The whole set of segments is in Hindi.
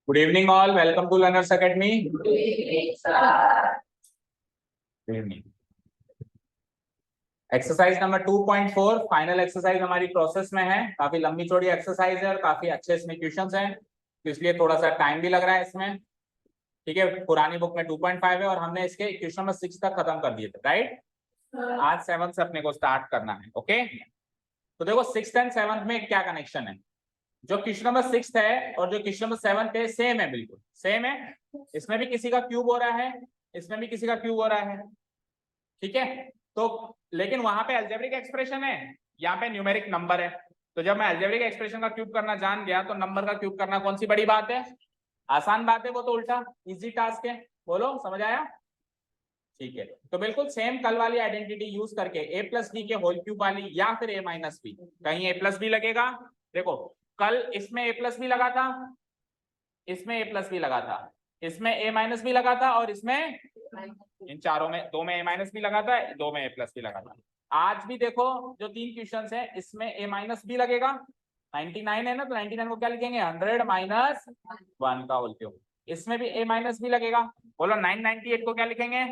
Good evening all. Welcome to Learners Academy. Good evening, sir. Good evening. Exercise number 2.4 final exercise हमारी प्रोसेस में है। काफी लंबी चौड़ी एक्सरसाइज है और काफी अच्छे इसमें क्वेश्चंस हैं, तो इसलिए थोड़ा सा टाइम भी लग रहा है इसमें। ठीक है, पुरानी बुक में 2.5 है और हमने इसके क्वेश्चन नंबर 6 तक खत्म कर दिए थे, राइट। आज 7 से अपने को स्टार्ट करना है। ओके, तो देखो 6th एंड 7th में क्या कनेक्शन है। जो क्वेश्चन नंबर 6 है और जो क्वेश्चन नंबर 7 है सेम है, बिल्कुल सेम है। इसमें भी किसी का क्यूब हो रहा है, इसमें भी किसी का क्यूब हो रहा है। ठीक है, तो लेकिन वहां पे अलजेब्रिक एक्सप्रेशन है, यहाँ पे न्यूमेरिक नंबर है। तो जब मैं अलजेब्रिक एक्सप्रेशन का क्यूब करना जान गया तो नंबर का क्यूब करना कौन सी बड़ी बात है, आसान बात है। वो तो उल्टा इजी टास्क है। बोलो, समझ आया। ठीक है, तो बिल्कुल सेम कल वाली आइडेंटिटी यूज करके ए प्लस बी के होल क्यूब वाली या फिर ए माइनस बी, कहीं ए प्लस बी लगेगा। देखो कल इसमें ए प्लस बी लगा था, इसमें ए प्लस बी लगा था, इसमें ए माइनस बी लगा था और इसमें इन चारों में दो में ए माइनस बी लगा था, दो में ए प्लस बी लगा था। आज भी देखो जो 3 क्वेश्चंस है इसमें ए माइनस बी लगेगा। 99 है ना, तो 99 को क्या लिखेंगे, 100 माइनस 1 का होल क्यूब। इसमें भी ए माइनस बी लगेगा। बोलो 998 को क्या लिखेंगे,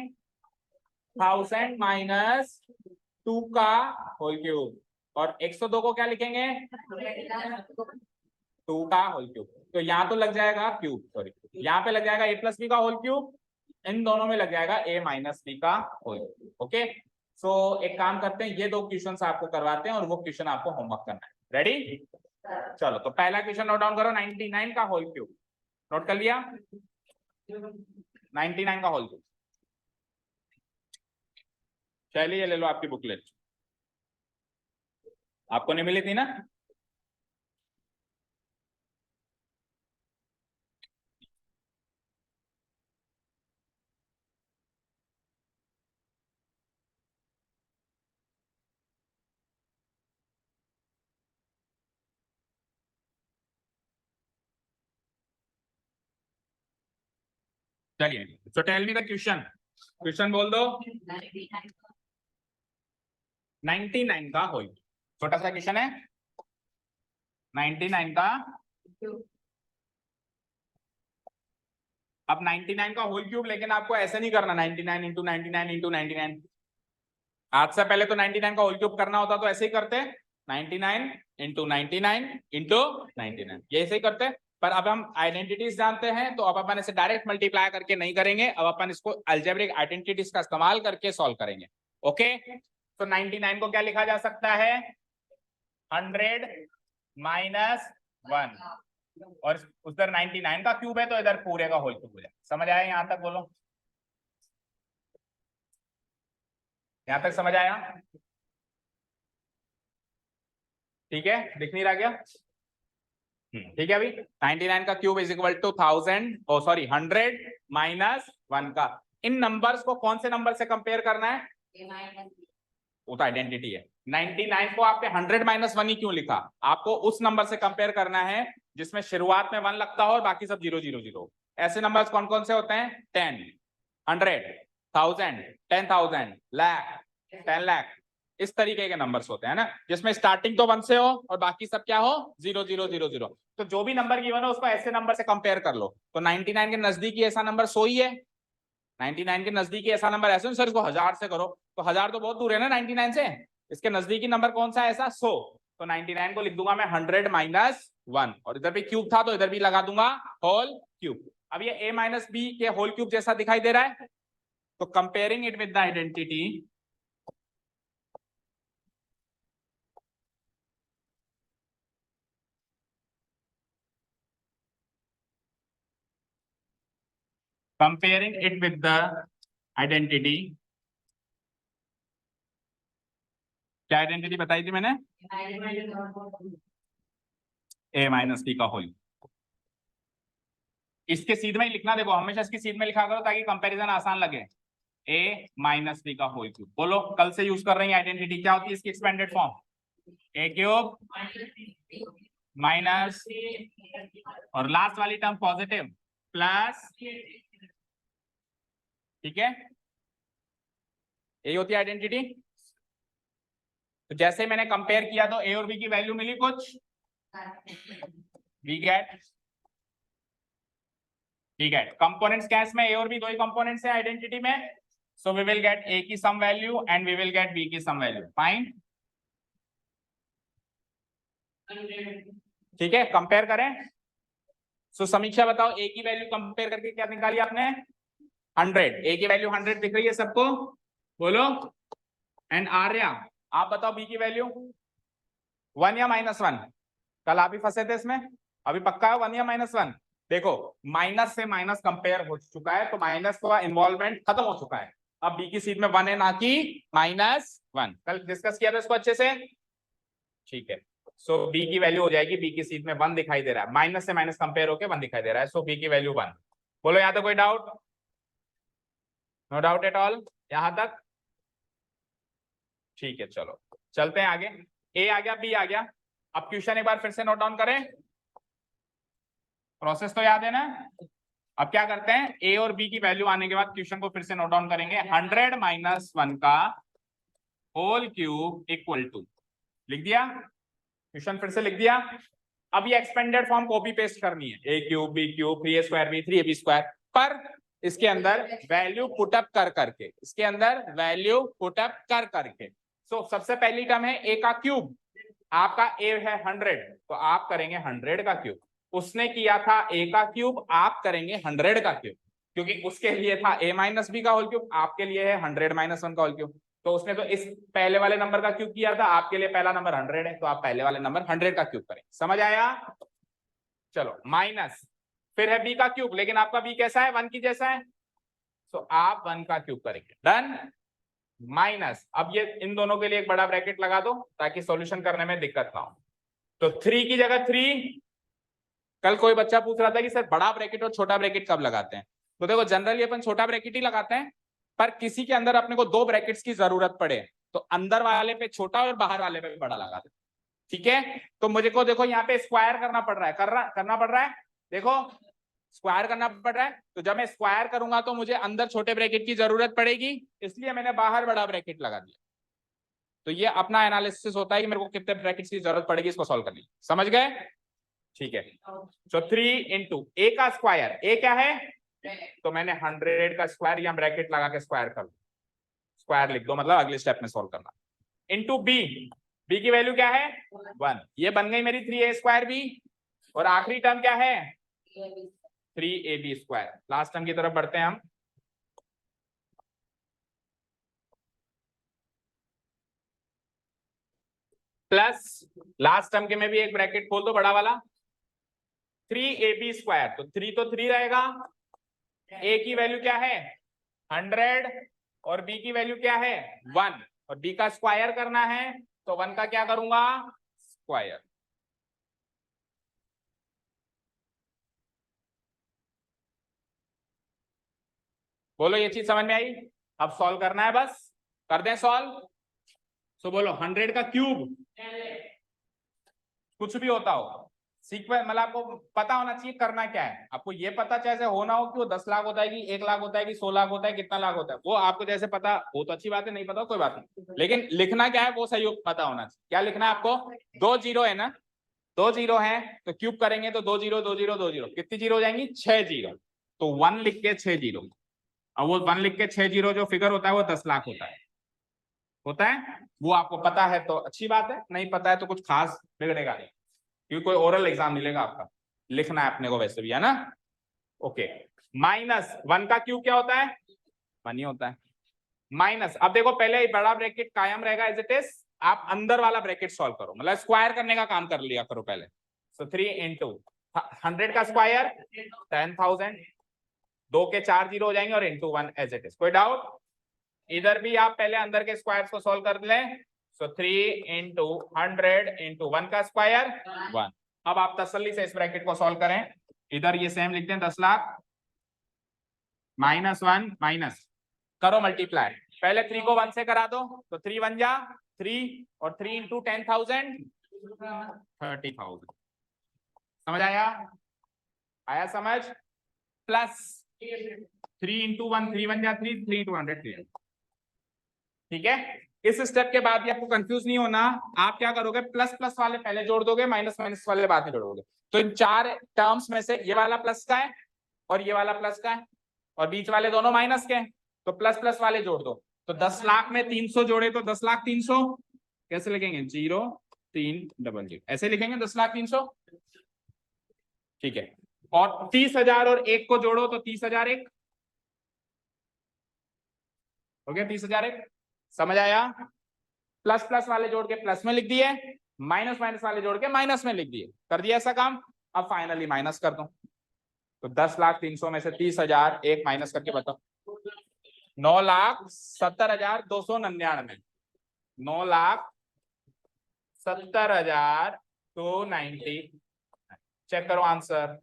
1000 माइनस 2 का होल क्यूब। और 102 को क्या लिखेंगे, 2 का होल क्यूब। तो यहाँ तो लग जाएगा क्यूब, सॉरी यहाँ पे लग जाएगा ए प्लस बी का होल क्यूब, इन दोनों में लग जाएगा ए माइनस बी का होल क्यूब। ओके, सो एक काम करते हैं, ये 2 क्वेश्चन आपको करवाते हैं और वो क्वेश्चन आपको होमवर्क करना है। रेडी, चलो तो पहला क्वेश्चन नोट डाउन करो। 99 का होल क्यूब नोट कर लिया, 99 का होल क्यूब। चलिए ले लो आपकी बुकलेट, आपको नहीं मिली थी ना। चलिए, so tell me the question, question बोल दो। 99 का होल, छोटा सा क्वेश्चन है। 99 का, अब 99 का होल क्यूब, लेकिन आपको ऐसे नहीं करना 99 इंटू 99 इंटू 99। आज से पहले तो 99 का होल क्यूब करना होता तो ऐसे ही करते, 99 इंटू 99 इंटू 99, ये ऐसे ही करते। पर अब हम आइडेंटिटीज जानते हैं तो अब अपन इसे डायरेक्ट मल्टीप्लाई करके नहीं करेंगे, अब अपन इसको अलजेब्रिक आइडेंटिटीज का इस्तेमाल करके सॉल्व करेंगे। ओके, तो 99 को क्या लिखा जा सकता है, 100 माइनस 1, और उधर 99 का क्यूब है तो इधर पूरे का होल क्यूब हो जाए। समझ आया यहां तक, बोलो यहां तक समझ आया। ठीक है, दिख नहीं रहा क्या, ठीक है। अभी 99 का cube is equal to 1000, oh sorry 100 minus 1 का। इन नंबर्स को कौन से नंबर से कंपेयर करना है, वो तो आइडेंटिटी है। 99 को आपने 100 माइनस 1 ही क्यों लिखा, आपको उस नंबर से कंपेयर करना है जिसमें शुरुआत में 1 लगता हो और बाकी सब 0 0 0। ऐसे नंबर्स कौन कौन से होते हैं, 10, 100, 1000, 10,000, लाख, 10 लाख, इस तरीके के नंबर्स होते हैं ना, जिसमें स्टार्टिंग तो 1 से हो और बाकी सब क्या हो, 0 0 0 0। तो जो भी नंबर गिवन हो उसको ऐसे नंबर से कंपेयर कर लो। तो 99 के नजदीकी ऐसा नंबर 100 ही है। 99 के नजदीकी ऐसा नंबर ऐसे, सर इसको 1000 से करो, तो 1000 तो बहुत दूर है ना 99 से। इसके नजदीकी नंबर कौन सा है ऐसा, 100। तो 99 को लिख दूंगा मैं 100 माइनस 1, और इधर भी क्यूब था तो इधर भी लगा दूंगा होल क्यूब। अब ये a माइनस बी के होल क्यूब जैसा दिखाई दे रहा है, तो comparing it with the identity, comparing it with the identity, क्या आइडेंटिटी बताई थी मैंने, a माइनस बी का होल। इसके सीध में ही लिखना, देखो हमेशा इसकी सीध में लिखा करो ताकि कंपैरिजन आसान लगे। a माइनस बी का होल क्यूब, बोलो कल से यूज कर रहे हैं आइडेंटिटी, क्या होती है इसकी expanded form, a cube minus, और लास्ट वाली टर्म पॉजिटिव प्लस, ठीक है, यही होती है आइडेंटिटी। तो जैसे मैंने कंपेयर किया तो a और b की वैल्यू मिली कुछ, वी गेट ठीक है, कंपोनेंट्स क्या है इसमें, ए और बी दो ही कंपोनेंट्स है आइडेंटिटी में, so we will get a की sum value and we will get b की सम वैल्यू, फाइन। ठीक है, कंपेयर करें। सो समीक्षा बताओ, ए की वैल्यू कंपेयर करके क्या निकाली आपने, 100, ए की वैल्यू 100 दिख रही है सबको, बोलो। एंड आर्या आप बताओ बी की वैल्यू 1 या -1, कल आप ही फंसे थे इसमें, अभी पक्का है 1 या -1। देखो माइनस से माइनस कंपेयर हो चुका है तो माइनस का इन्वॉल्वमेंट खत्म हो चुका है, अब बी की सीट में 1 है ना कि -1, कल डिस्कस किया था इसको अच्छे से, ठीक है। सो बी की वैल्यू हो जाएगी, बी की सीट में 1 दिखाई दे रहा है, माइनस से माइनस कंपेयर होकर 1 दिखाई दे रहा है, सो बी की वैल्यू 1। बोलो यहाँ तक कोई doubt, no doubt at all यहां तक, ठीक है चलो चलते हैं आगे। ए आ गया, बी आ गया, अब क्वेश्चन एक बार फिर से नोट डाउन करें, प्रोसेस तो याद है ना। अब क्या करते हैं, ए और बी की वैल्यू आने के बाद क्वेश्चन को फिर से नोट डाउन करेंगे, 100 - 1 का होल क्यूब इक्वल टू, लिख दिया क्वेश्चन, फिर से लिख दिया। अब ये एक्सपेंडेड फॉर्म कॉपी पेस्ट करनी है, a cube b cube 3a² b 3ab square, पर इसके अंदर वैल्यू पुटअप कर करके, इसके अंदर वैल्यू पुटअप कर करके। सो सबसे पहली टर्म है ए का क्यूब, आपका ए है 100 तो आप करेंगे 100 का क्यूब, उसने किया था ए का क्यूब, आप करेंगे 100 का क्यूब, क्योंकि उसके लिए था a - b का होल क्यूब, आपके लिए है 100 - 1 का होल क्यूब, तो उसने तो इस पहले वाले नंबर का क्यूब किया था, आपके लिए पहला नंबर 100 है तो आप पहले वाले नंबर 100 का क्यूब करें, समझ आया। चलो माइनस, फिर है b का क्यूब, लेकिन आपका b कैसा है, 1 की जैसा है, तो आप 1 का क्यूब करेंगे, डन। माइनस, अब ये इन दोनों के लिए एक बड़ा ब्रैकेट लगा दो ताकि सॉल्यूशन करने में दिक्कत ना हो, तो 3 की जगह 3, कल कोई बच्चा पूछ रहा था कि सर बड़ा ब्रैकेट और छोटा ब्रैकेट कब लगाते हैं, तो देखो जनरली अपन छोटा ब्रैकेट ही लगाते हैं, पर किसी के अंदर अपने को 2 ब्रैकेट्स की जरूरत पड़े तो अंदर वाले पे छोटा और बाहर वाले पे बड़ा लगाते हैं, ठीक है। तो मुझे को देखो यहाँ पे स्क्वायर करना पड़ रहा है, करना पड़ रहा है, देखो स्क्वायर करना पड़ रहा है, तो जब मैं स्क्वायर करूंगा तो मुझे अंदर छोटे ब्रैकेट की जरूरत पड़ेगी, इसलिए मैंने बाहर बड़ा ब्रैकेट लगा दिया। तो ये अपना एनालिसिस होता है कि मेरे को कितने ब्रैकेट्स की जरूरत पड़ेगी इसको सॉल्व करने, समझ गए, ठीक है। तो 3 इंटू ए का स्क्वायर, ए क्या है, तो मैंने 100 का स्क्वायर या ब्रैकेट लगा के स्क्वायर कर, स्क्वायर लिख दो, मतलब अगले स्टेप में सॉल्व करना, इंटू बी, बी की वैल्यू क्या है 1, ये बन गई मेरी 3a² बी, और आखिरी टर्म क्या है 3ab², लास्ट टर्म की तरफ बढ़ते हैं हम, प्लस लास्ट टर्म के में भी एक ब्रैकेट खोल दो बड़ा वाला, 3ab², तो 3 तो 3 रहेगा, a की वैल्यू क्या है 100 और b की वैल्यू क्या है 1, और b का स्क्वायर करना है तो 1 का क्या करूंगा स्क्वायर, बोलो ये चीज समझ में आई। अब सॉल्व करना है, बस कर दें सॉल्व। सो बोलो 100 का क्यूब, कुछ भी होता हो सीक्वेंस, मतलब आपको पता होना चाहिए करना क्या है, आपको ये पता जैसे होना हो कि वो 10 लाख होता है कि 1 लाख होता है कि 100 लाख होता है, कितना लाख होता है, वो आपको जैसे पता हो तो अच्छी बात है, नहीं पता हो कोई बात नहीं, लेकिन लिखना क्या है वो सही पता होना चाहिए। क्या लिखना है आपको, 2 जीरो है ना, 2 जीरो है तो क्यूब करेंगे तो 2 जीरो 2 जीरो 2 जीरो, कितनी जीरो हो जाएंगी 6 जीरो, तो 1 लिख के 6 जीरो, और वो 1 लिख के 6 जीरो जो फिगर होता है वो 10 लाख होता है, वो आपको पता है तो अच्छी बात है, नहीं पता है तो कुछ खास बिगड़ेगा नहीं, क्योंकि कोई ओरल एग्जाम मिलेगा आपका, लिखना है अपने को वैसे भी, है ना। ओके, -1 का क्यूब क्या होता है 1 ही होता है, माइनस, अब देखो पहले बड़ा ब्रैकेट कायम रहेगा एज इट इज, आप अंदर वाला ब्रैकेट सॉल्व करो, मतलब स्क्वायर करने का काम कर लिया करो पहले। सो 3 इंटू 100 का स्क्वायर 10,000, 2 के 4 जीरो हो जाएंगे और इंटू 1 एज इट इज, कोई डाउट, इधर भी आप पहले अंदर के स्क्वायर्स को सॉल्व कर लें, सो 3 इंटू 100 इंटू 1 का स्क्वायर 1। अब आप तसल्ली से इस ब्रैकेट को सॉल्व करें, इधर ये सेम लिखते हैं 10 लाख -1 माइनस करो मल्टीप्लाई, पहले 3 को 1 से करा दो तो 3 1 जा 3 और 3 इंटू 10,000 30,000, समझ आया समझ, प्लस 3 इंटू 1 3 1 जा 3 3 इंटू 100 3, ठीक है। इस स्टेप के बाद भी आपको कंफ्यूज नहीं होना, आप क्या करोगे प्लस प्लस वाले पहले जोड़ दोगे, माइनस माइनस वाले बाद में जोड़ोगे, तो इन 4 टर्म्स में से ये वाला प्लस का है और ये वाला प्लस का है और बीच वाले दोनों माइनस के हैं, तो प्लस प्लस वाले जोड़ दो। तो 10 लाख में 300 जोड़े तो 10 लाख 300 कैसे लिखेंगे 0300 ऐसे लिखेंगे 10 लाख 300। ठीक है, और 30,000 और 1 को जोड़ो तो 30,001 हो गया। 30,001 समझ आया। प्लस प्लस वाले जोड़ के प्लस में लिख दिए, माइनस माइनस वाले जोड़ के माइनस में लिख दिए, कर दिया ऐसा काम। अब फाइनली माइनस कर दो, तो 10 लाख 300 में से 30,001 माइनस करके बताओ। 9,70,299 9,70,290। चेक करो आंसर।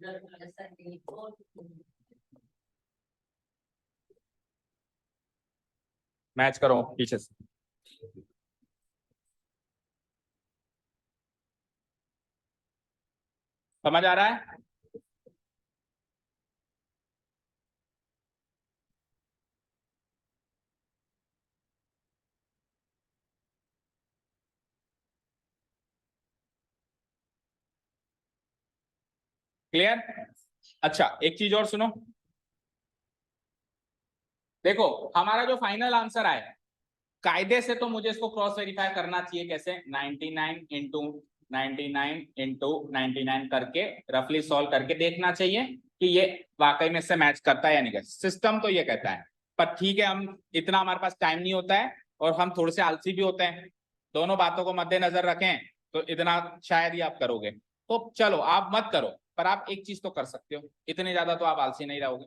मैच करो पीछे से। समझ आ रहा है। क्लियर। अच्छा एक चीज और सुनो, देखो हमारा जो फाइनल आंसर आया, कायदे से तो मुझे इसको क्रॉस वेरीफाई करना चाहिए। कैसे 99 इंटू 99 करके रफली सॉल्व करके देखना चाहिए कि ये वाकई में से मैच करता है या नहीं करता। सिस्टम तो ये कहता है, पर ठीक है हम इतना हमारे पास टाइम नहीं होता है और हम थोड़े से आलसी भी होते हैं। दोनों बातों को मद्देनजर रखें तो इतना शायद ही आप करोगे। तो चलो आप मत करो, पर आप एक चीज तो कर सकते हो, इतने ज्यादा तो आप आलसी नहीं रहोगे।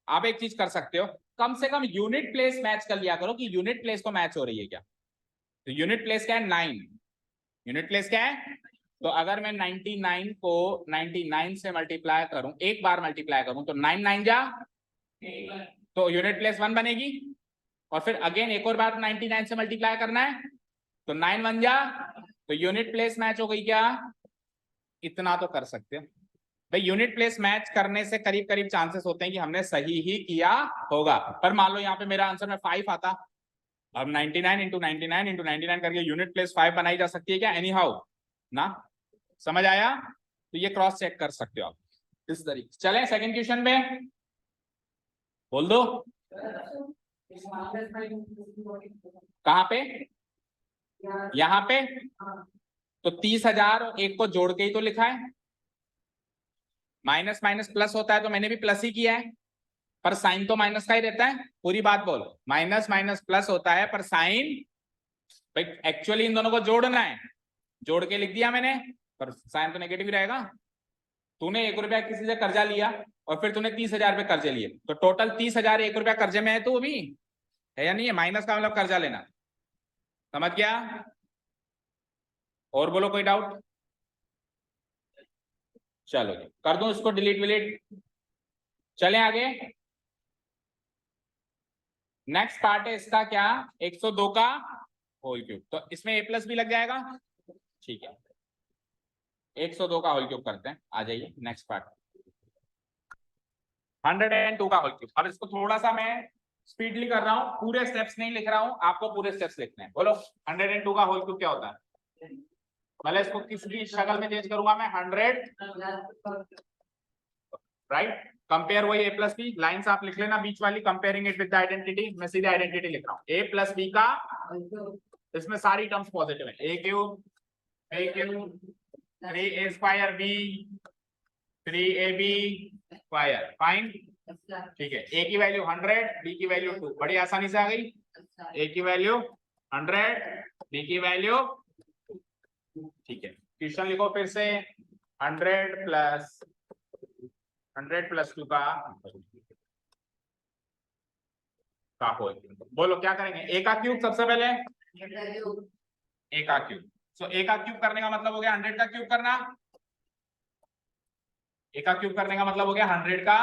आप एक चीज कर सकते हो, कम से कम यूनिट प्लेस मैच कर लिया करो कि यूनिट प्लेस को मैच हो रही है क्या। तो यूनिट प्लेस क्या है 9, यूनिट प्लेस क्या है। तो अगर मैं 99 को 99 से मल्टीप्लाई करूं, एक बार मल्टीप्लाई करूं तो 9 9 जा, तो यूनिट प्लेस 1 बनेगी। और फिर अगेन एक और बार 99 से मल्टीप्लाई करना है तो 9 1 जा, तो यूनिट प्लेस मैच हो गई क्या। इतना तो कर सकते हो भाई। यूनिट प्लेस मैच करने से करीब करीब चांसेस होते हैं कि हमने सही ही किया होगा। पर मान लो यहाँ पे मेरा आंसर में 5 आता, अब 99 इंटू 99 इंटू 99 करके यूनिट प्लेस 5 बनाई जा सकती है क्या एनी हाउ ना। समझ आया। तो ये क्रॉस चेक कर सकते हो आप इस तरीके। चलें सेकंड क्वेश्चन पे, बोल दो कहां पे, यहाँ पे। तो 30,000 और 1 को जोड़ के ही तो लिखा है। माइनस माइनस प्लस होता है तो मैंने भी प्लस ही किया है, पर साइन तो माइनस का ही रहता है। पूरी बात बोलो, माइनस माइनस प्लस होता है पर साइन, भाई एक्चुअली इन दोनों को जोड़ना है, जोड़ के लिख दिया मैंने, पर साइन तो नेगेटिव ही रहेगा। तूने 1 रुपया किसी से कर्जा लिया और फिर तूने 30,000 रुपए कर्जे लिए, तो टोटल 30,000 1 रुपया कर्जे में है तो अभी है या नहीं है। माइनस का मतलब कर्जा लेना, समझ गया। और बोलो कोई डाउट। चलो कर दूं इसको डिलीट विलीट, चले आगे। नेक्स्ट पार्ट है इसका क्या, 102 का होल क्यूब। तो इसमें ए प्लस भी लग जाएगा, ठीक है। 102 का होल क्यूब करते हैं, आ जाइए नेक्स्ट पार्ट। 102 का होल क्यूब। अब इसको थोड़ा सा मैं स्पीडली कर रहा हूँ, पूरे स्टेप्स नहीं लिख रहा हूँ, आपको पूरे स्टेप्स लिखने हैं। बोलो 102 का होल क्यूब क्या होता है। पहले इसको किसी शक्ल में चेंज करूंगा मैं, 100 राइट। कंपेयर वही ए प्लस बी, लाइन्स आप लिख लेना बीच वाली, comparing it with the identity. मैं सीधे आइडेंटिटी लिख रहा हूँ, ए प्लस बी का, इसमें सारी टर्म्स पॉजिटिव है। A cube 3a square b 3ab square, fine ठीक है। ए की वैल्यू 100, बी की वैल्यू 2, बड़ी आसानी से आ गई। ए की वैल्यू 100, बी की वैल्यू, ठीक है। क्वेश्चन लिखो फिर से, 100 प्लस 2 का होल। बोलो क्या करेंगे। ए का क्यूब सबसे पहले, ए का क्यूब। सो ए का क्यूब करने का मतलब हो गया 100 का क्यूब करना। ए का क्यूब करने का मतलब हो गया 100 का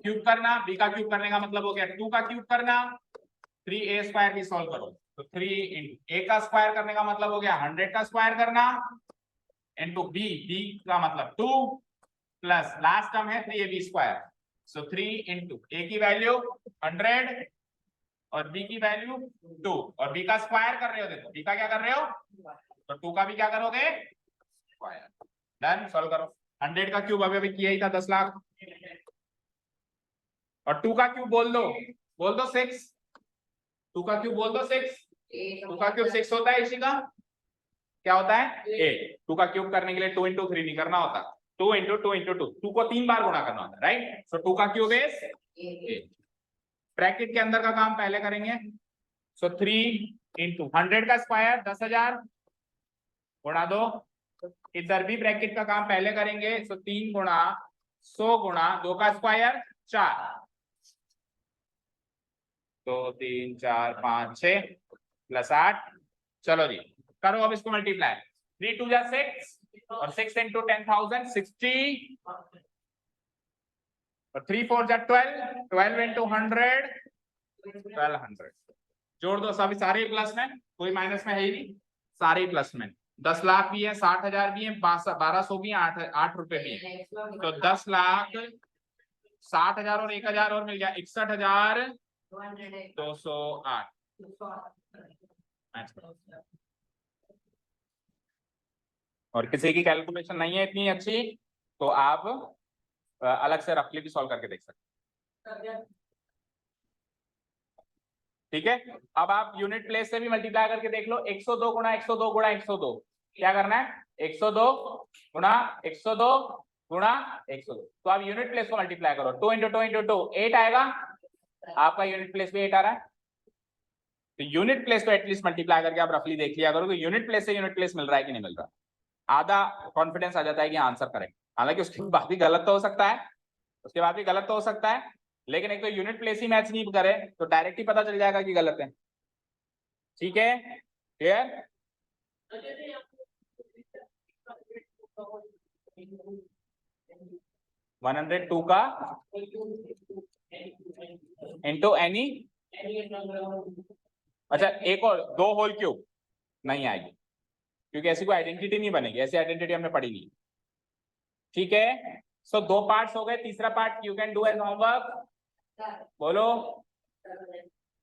क्यूब करना। बी का क्यूब करने का मतलब हो गया 2 का क्यूब करना। 3a स्क्वायर की सॉल्व करो तो 3 इंटू ए का स्क्वायर करने का मतलब हो गया 100 का स्क्वायर करना, इंटू बी, बी का मतलब 2 प्लस लास्ट टर्म है 3ab स्क्वायर। सो 3 इंटू ए की वैल्यू 100 और बी की वैल्यू 2, और बी का स्क्वायर कर रहे हो। देखो बी का क्या कर रहे हो, तो 2 का भी क्या करोगे स्क्वायर। डन, सॉल्व करो। 100 का क्यूब अभी किया ही था 10 लाख, और 2 का क्यूब बोल दो 6। 2 का क्यूब बोल दो 6। 2 का क्यूब 6 होता है इशिका, क्या होता है 8। 2 का क्यूब करने के लिए 2 into 3 नहीं करना होता, 2 into 2 into 2, 2 को 3 बार गुणा करना होता है, राइट। सो 2 का क्यूब इज 8। ब्रैकेट के अंदर का काम पहले करेंगे। सो 3 into 100 का स्क्वायर 10,000 गुणा 2। इधर भी ब्रैकेट का काम पहले करेंगे। सो 3 गुणा 100 गुणा 2 का स्क्वायर 4। 2 3 4 5 6 प्लस 8। चलो जी करो अब इसको मल्टीप्लाई। 3 2 जा 6 और 6 into 10,000 60 और 3 4 जा 12 12 into 100 1200। जोड़ दो, सभी सारे प्लस में, कोई माइनस में है ही नहीं, सारे प्लस में। 10 लाख भी है, 60,000 भी है, 1200 भी है, 8 रुपए भी है। तो 10 लाख 60,000 और 1,000 और मिल गया 61,208। और किसी की कैलकुलेशन नहीं है इतनी अच्छी तो आप अलग से रफली भी सॉल्व करके देख सकते हैं, ठीक है। अब आप यूनिट प्लेस से भी मल्टीप्लाई करके देख लो। 102 गुणा 102 गुणा 102 क्या करना है, 102 गुणा 102 गुणा 102। तो आप यूनिट प्लेस को मल्टीप्लाई करो। 2 into 2 into 2 8 आएगा, आपका यूनिट प्लेस भी 8 आ रहा है। तो यूनिट प्लेस को एटलीस्ट मल्टीप्लाई करके आप रफली देख लिया करो कि यूनिट प्लेस से यूनिट प्लेस मिल रहा है कि नहीं मिल रहा। आधा कॉन्फिडेंस आ जाता है कि आंसर करेक्ट। हालांकि उसके बाद भी गलत तो हो सकता है, उसके बाद भी गलत तो हो सकता है, लेकिन एक तो यूनिट प्लेस ही मैच नहीं करे तो डायरेक्ट ही पता चल जाएगा कि गलत है, ठीक है। क्लियर। 102 का इंटू एनी, अच्छा एक और 2 होल क्यूब नहीं आएगी क्योंकि ऐसी कोई आइडेंटिटी नहीं बनेगी, ऐसी आइडेंटिटी हमने पढ़ी नहीं, ठीक है। सो 2 पार्ट्स हो गए, तीसरा part you can do as homework, बोलो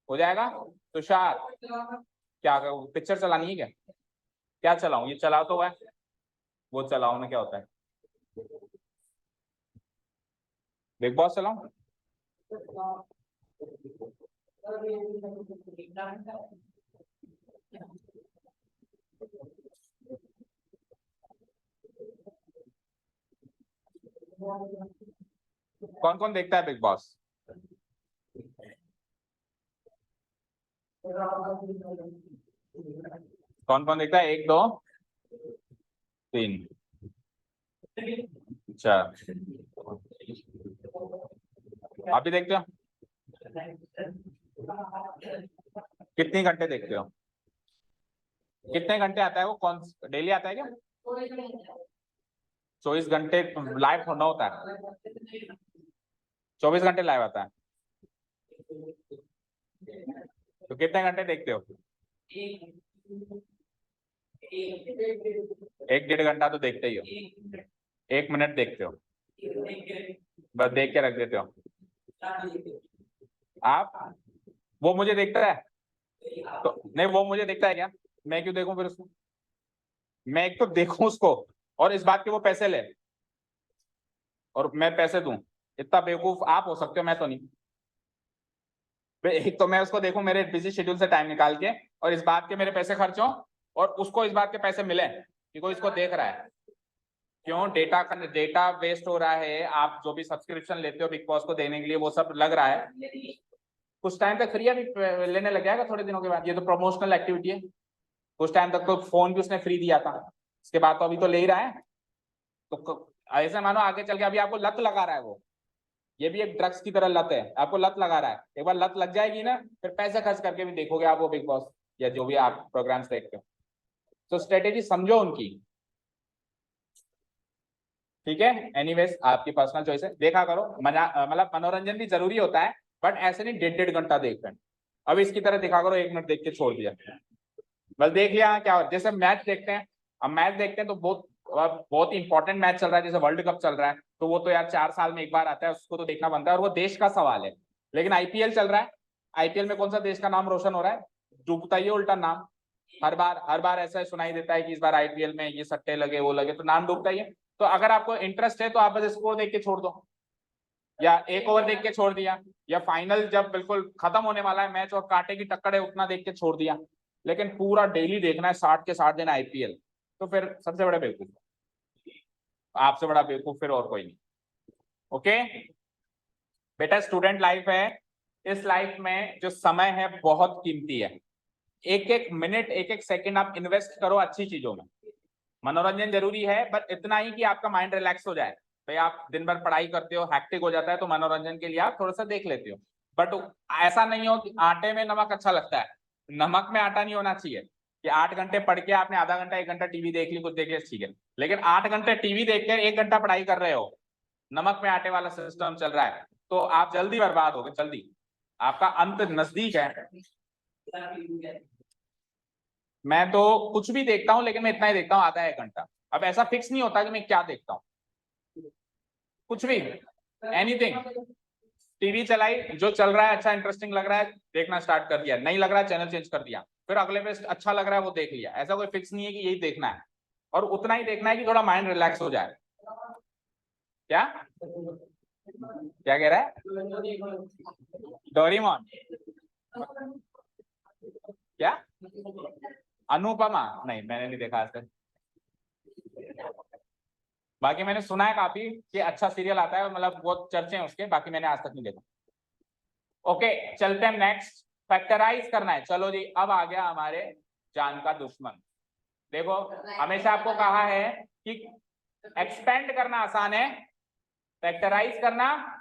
हो जाएगा। तुषार क्या पिक्चर चलानी है क्या, क्या चलाऊं, ये चलाओ तो है, वो चलाओ ना क्या होता है, बिग बॉस चलाऊं। कौन कौन देखता है बिग बॉस, कौन कौन देखता है, 1 2 3 अच्छा आप भी देखते हो, कितने घंटे देखते हो, कितने घंटे आता है वो, कौन डेली आता है क्या, 24 घंटे लाइव होना होता है, 24 घंटे लाइव आता है, तो कितने घंटे देखते हो, 1 1.5 घंटा तो देखते ही हो, 1 मिनट देखते हो, बस देख के रख देते हो आप। वो मुझे देखता है तो नहीं, वो मुझे देखता है क्या, मैं क्यों देखूं फिर उसको, मैं एक तो देखूं उसको और इस बात के वो पैसे ले और मैं पैसे दूं, इतना बेवकूफ आप हो सकते हो, मैं तो नहीं। एक तो मैं उसको देखूं मेरे बिजी शेड्यूल से टाइम निकाल के और इस बात के मेरे पैसे खर्च हो और उसको इस बात के पैसे मिले कि कोई इसको देख रहा है। क्यों, डेटा वेस्ट हो रहा है, आप जो भी सब्सक्रिप्शन लेते हो बिग बॉस को देने के लिए वो सब लग रहा है, कुछ टाइम तक फ्री अभी लेने लग जाएगा थोड़े दिनों के बाद, ये तो प्रमोशनल एक्टिविटी है। कुछ टाइम तक तो फोन भी उसने फ्री दिया था, इसके बाद तो अभी तो ले ही रहा है। तो ऐसा मानो आगे चल के अभी आपको लत लगा रहा है वो, ये भी एक ड्रग्स की तरह लत है, आपको लत लगा रहा है। एक बार लत लग जाएगी ना फिर पैसे खर्च करके भी देखोगे आप वो बिग बॉस या जो भी आप प्रोग्राम्स देखते हो। तो स्ट्रेटेजी समझो उनकी, ठीक है। एनीवेज आपकी पर्सनल चॉइस है, देखा करो, मतलब मनोरंजन भी जरूरी होता है बट ऐसे नहीं 1.5 घंटा देख रहे हैं। अब इसकी तरह देखा करो, 1 मिनट देख के छोड़ दिया, बस देख लिया क्या। जैसे मैच देखते हैं, अब मैच देखते हैं तो बहुत इंपॉर्टेंट मैच चल रहा है, जैसे वर्ल्ड कप चल रहा है तो वो तो यार 4 साल में एक बार आता है, उसको तो देखना बनता है और वो देश का सवाल है। लेकिन आईपीएल चल रहा है, आईपीएल में कौन सा देश का नाम रोशन हो रहा है, डूबता ही उल्टा नाम, हर बार ऐसा सुनाई देता है कि इस बार आईपीएल में ये सट्टे लगे वो लगे तो नाम डूबता ही है। तो अगर आपको इंटरेस्ट है तो आप बस स्कोर देख के छोड़ दो, या एक ओवर देख के छोड़ दिया, या फाइनल जब बिल्कुल खत्म होने वाला है मैच और कांटे की टक्कर है उतना देख के छोड़ दिया, लेकिन पूरा डेली देखना है 60 के 60 दिन आईपीएल, तो फिर सबसे बड़ा बेवकूफ, आपसे बड़ा बेवकूफ फिर और कोई नहीं। ओके बेटा, स्टूडेंट लाइफ है, इस लाइफ में जो समय है बहुत कीमती है, एक एक मिनट एक एक सेकंड आप इन्वेस्ट करो अच्छी चीजों में। मनोरंजन जरूरी है, पर इतना ही कि आपका माइंड रिलैक्स हो जाए। भाई आप दिन भर पढ़ाई करते हो, हैक्टिक हो जाता है, तो मनोरंजन के लिए आप थोड़ा सा देख लेते हो, बट ऐसा नहीं हो कि आटे में नमक अच्छा लगता है, नमक में आटा नहीं होना चाहिए कि 8 घंटे पढ़ के आपने आधा घंटा 1 घंटा टीवी देख ली, कुछ देख लिया ठीक है, लेकिन 8 घंटे टीवी देख कर 1 घंटा पढ़ाई कर रहे हो, नमक में आटे वाला सिस्टम चल रहा है, तो आप जल्दी बर्बाद हो गए, जल्दी, आपका अंत नजदीक है। मैं तो कुछ भी देखता हूं, लेकिन मैं इतना ही देखता हूं, आधा 1 घंटा। अब ऐसा फिक्स नहीं होता कि मैं क्या देखता हूं, कुछ भी, एनीथिंग, टीवी चलाई, जो चल रहा है अच्छा इंटरेस्टिंग लग रहा है देखना स्टार्ट कर दिया, नहीं लग रहा है चैनल चेंज कर दिया, फिर अगले पे अच्छा लग रहा है वो देख लिया, ऐसा कोई फिक्स नहीं है कि यही देखना है, और उतना ही देखना है कि थोड़ा माइंड रिलैक्स हो जाए। क्या क्या कह रहा है? डोरेमोन? क्या? अनुपमा? नहीं, मैंने नहीं देखा आज तक। बाकी मैंने सुना है काफी कि अच्छा सीरियल आता है, मतलब बहुत चर्चे हैं उसके, बाकी मैंने आज तक नहीं देखा। ओके चलते हैं नेक्स्ट, फैक्टराइज करना है। चलो जी, अब आ गया हमारे जान का दुश्मन। देखो हमेशा आपको कहा है कि एक्सपेंड करना आसान है, फैक्टराइज करना,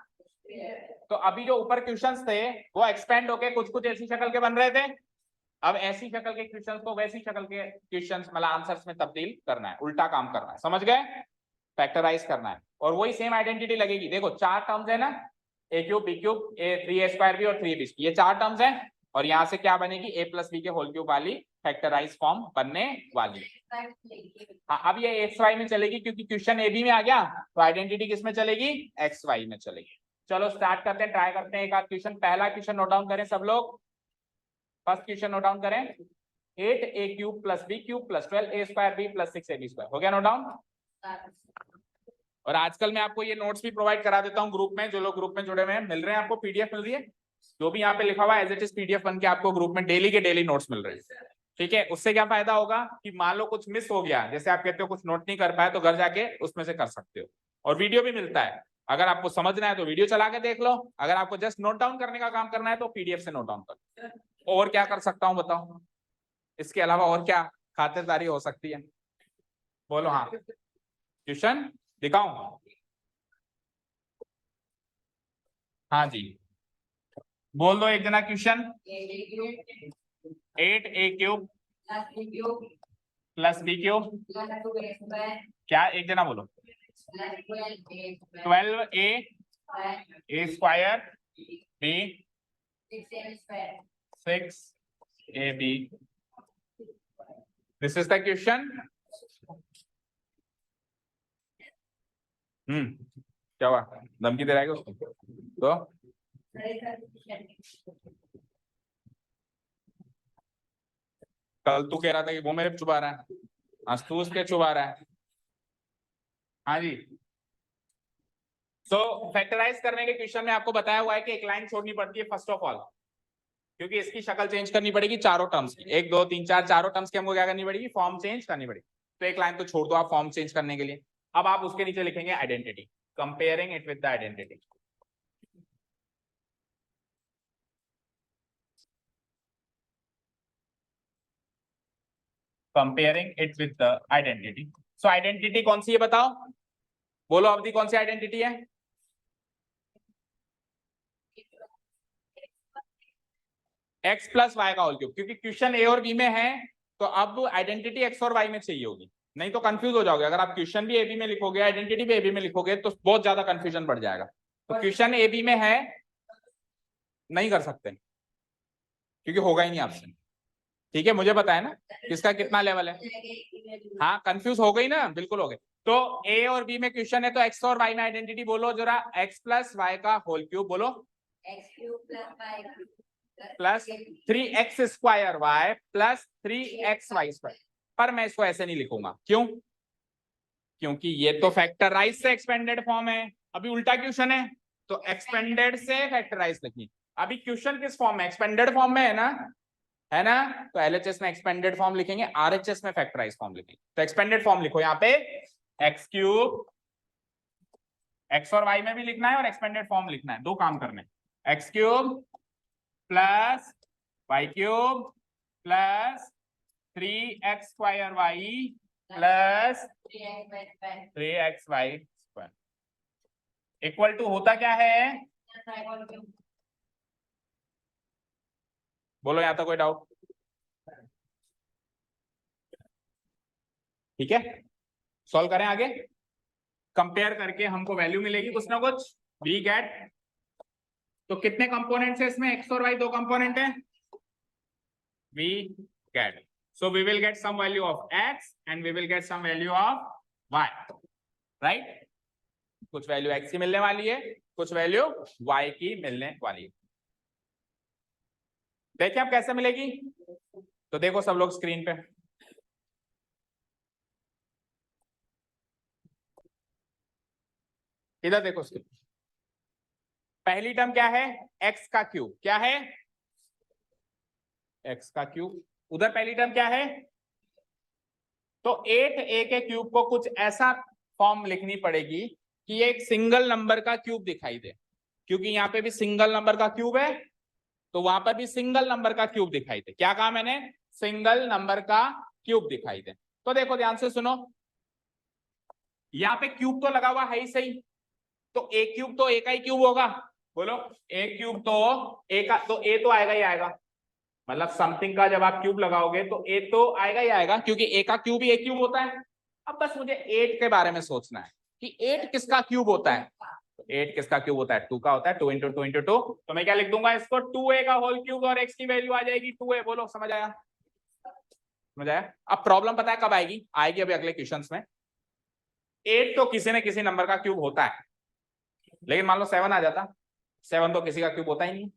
तो अभी जो ऊपर क्वेश्चंस थे वो एक्सपेंड होके कुछ कुछ ऐसी शक्ल के बन रहे थे, अब ऐसी शक्ल के क्वेश्चंस को वैसी शक्ल के क्वेश्चंस मतलब आंसर्स में तब्दील करना है, उल्टा काम करना है, समझ गए? फैक्टराइज करना है, और वही सेम आइडेंटिटी लगेगी। देखो 4 टर्म्स है ना, ए क्यूब बी क्यूब ए 3a² बी और 3b, ये 4 टर्म्स हैं, और यहाँ से क्या बनेगी, a + b के होल क्यूब वाली फैक्टराइज फॉर्म बनने वाली। हाँ, अब ये xy में चलेगी क्योंकि क्वेश्चन ए बी में आ गया, तो आइडेंटिटी किस में चलेगी, xy में चलेगी। चलो स्टार्ट करते हैं, ट्राई करते हैं एक आध क्वेश्चन। पहला क्वेश्चन नोट डाउन करें सब लोग, फर्स्ट क्वेश्चन नोट डाउन करें, 8a³ + b³ + 12a² b + 6ab², हो गया नोट डाउन? और आजकल मैं आपको ये नोट्स भी प्रोवाइड करा देता हूँ ग्रुप में, जो लोग ग्रुप में जुड़े हुए हैं, मिल रहे हैं आपको, पीडीएफ मिल रही है, जो भी यहाँ पे लिखा हुआ है एज इट इज पीडीएफ बन के आपको ग्रुप में डेली के डेली नोट्स मिल रहे हैं। ठीक है, उससे क्या फायदा होगा कि मान लो कुछ मिस हो गया, जैसे आप कहते हो कुछ नोट नहीं कर पाए, तो घर जाके उसमें से कर सकते हो, और वीडियो भी मिलता है, अगर आपको समझना है तो वीडियो चला के देख लो, अगर आपको जस्ट नोट डाउन करने का काम करना है तो पीडीएफ से नोट डाउन करो। और क्या कर सकता हूँ बताओ, इसके अलावा और क्या खातिरदारी हो सकती है, बोलो? हाँ ट्यूशन दिखाऊं? हाँ जी, बोल दो एक जना क्वेश्चन। 8a³ + b³, क्या एक जना बोलो? 12a² b 6ab, this is the question. क्या हुआ, धमकी दे रहा है उसको? तो कल तू कह रहा था कि वो मेरे चुबा रहा है, आज तू उसके चुबा रहा है। हाँ जी, तो फैक्टराइज करने के क्वेश्चन में आपको बताया हुआ है कि एक लाइन छोड़नी पड़ती है फर्स्ट ऑफ ऑल, क्योंकि इसकी शक्ल चेंज करनी पड़ेगी चारों टर्म्स की, 1 2 3 4 चारों टर्म्स की हमको क्या करनी पड़ेगी, फॉर्म चेंज करनी पड़ेगी। तो एक लाइन तो छोड़ दो आप फॉर्म चेंज करने के लिए। अब आप उसके नीचे लिखेंगे identity, comparing it with the identity. Comparing it with the identity. So identity कौन सी है बताओ, बोलो अवधि, कौन सी आइडेंटिटी है? x + y का होल क्यूब, क्योंकि क्वेश्चन ए और बी में है, तो अब आइडेंटिटी x और y में चाहिए होगी, नहीं तो कंफ्यूज हो जाओगे। अगर आप क्वेश्चन भी ए बी में लिखोगे, आइडेंटिटी भी ए बी में लिखोगे, तो बहुत ज्यादा कंफ्यूजन बढ़ जाएगा। तो क्वेश्चन ए बी में है, नहीं कर सकते क्योंकि होगा ही नहीं ऑप्शन। ठीक है, मुझे पता है ना किसका कितना लेवल है। हाँ कंफ्यूज हो गई ना, बिल्कुल हो गए। तो ए और बी में क्वेश्चन है, तो x और y में आइडेंटिटी बोलो जरा, x + y का होल क्यूब बोलो, प्लस 3x² y + 3xy²। पर मैं इसको ऐसे नहीं लिखूंगा, क्यों? क्योंकि ये तो फैक्टराइज से एक्सपेंडेड फॉर्म है, अभी उल्टा क्वेश्चन है, तो एक्सपेंडेड से फैक्टराइज लिखिए। अभी क्वेश्चन किस फॉर्म में, एक्सपेंडेड फॉर्म में है ना, है ना, तो एलएचएस में एक्सपेंडेड फॉर्म लिखेंगे, आरएचएस में फैक्टराइज फॉर्म लिखेंगे। तो एक्सपेंडेड फॉर्म लिखो यहाँ पे, एक्स क्यूब, एक्स और वाई में भी लिखना है और एक्सपेंडेड फॉर्म लिखना है, दो काम करने, x cube plus y cube plus 3x² y plus 3xy square equal to होता क्या है, बोलो यहां तक कोई डाउट? ठीक है, सॉल्व करें आगे, कंपेयर करके हमको वैल्यू मिलेगी कुछ ना कुछ। वी गेट, तो कितने कंपोनेंट्स है इसमें, एक्स और वाई दो कंपोनेंट है, we get, so we will get some value of x and we will get some value of y, right? कुछ वैल्यू x की मिलने वाली है, कुछ वैल्यू y की मिलने वाली है। देखिए अब कैसे मिलेगी, तो देखो सब लोग स्क्रीन पे, इधर देखो स्क्रीन, पहली टर्म क्या है, x का क्यूब, क्या है x का क्यूब, उधर पहली टर्म क्या है, तो 8a के क्यूब को कुछ ऐसा फॉर्म लिखनी पड़ेगी कि ये एक सिंगल नंबर का क्यूब दिखाई दे, क्योंकि यहाँ पे भी सिंगल नंबर का क्यूब है, तो वहां पर भी सिंगल नंबर का क्यूब दिखाई दे। क्या कहा मैंने, सिंगल नंबर का क्यूब दिखाई दे। तो देखो ध्यान से सुनो, यहाँ पे क्यूब तो लगा हुआ है ही सही, तो ए क्यूब तो ए का ही क्यूब होगा, बोलो ए क्यूब तो ए का, तो ए तो आएगा ही आएगा, मतलब समथिंग का जब आप क्यूब लगाओगे तो ए तो आएगा ही आएगा, क्योंकि ए का क्यूब ही ए क्यूब होता है। अब बस मुझे 8 के बारे में सोचना है कि 8 किसका क्यूब होता है, तो 8 किसका क्यूब होता है, 2 का होता है, 2 × 2 × 2, तो मैं क्या लिख दूंगा इसको, 2a का होल क्यूब और x की वैल्यू आ जाएगी 2a, बोलो समझ आया, समझ आया? अब प्रॉब्लम पता है कब आएगी, आएगी अभी अगले क्वेश्चंस में। 8 तो किसी न किसी नंबर का क्यूब होता है, लेकिन मान लो 7 आ जाता, 7 तो किसी का क्यूब होता ही नहीं,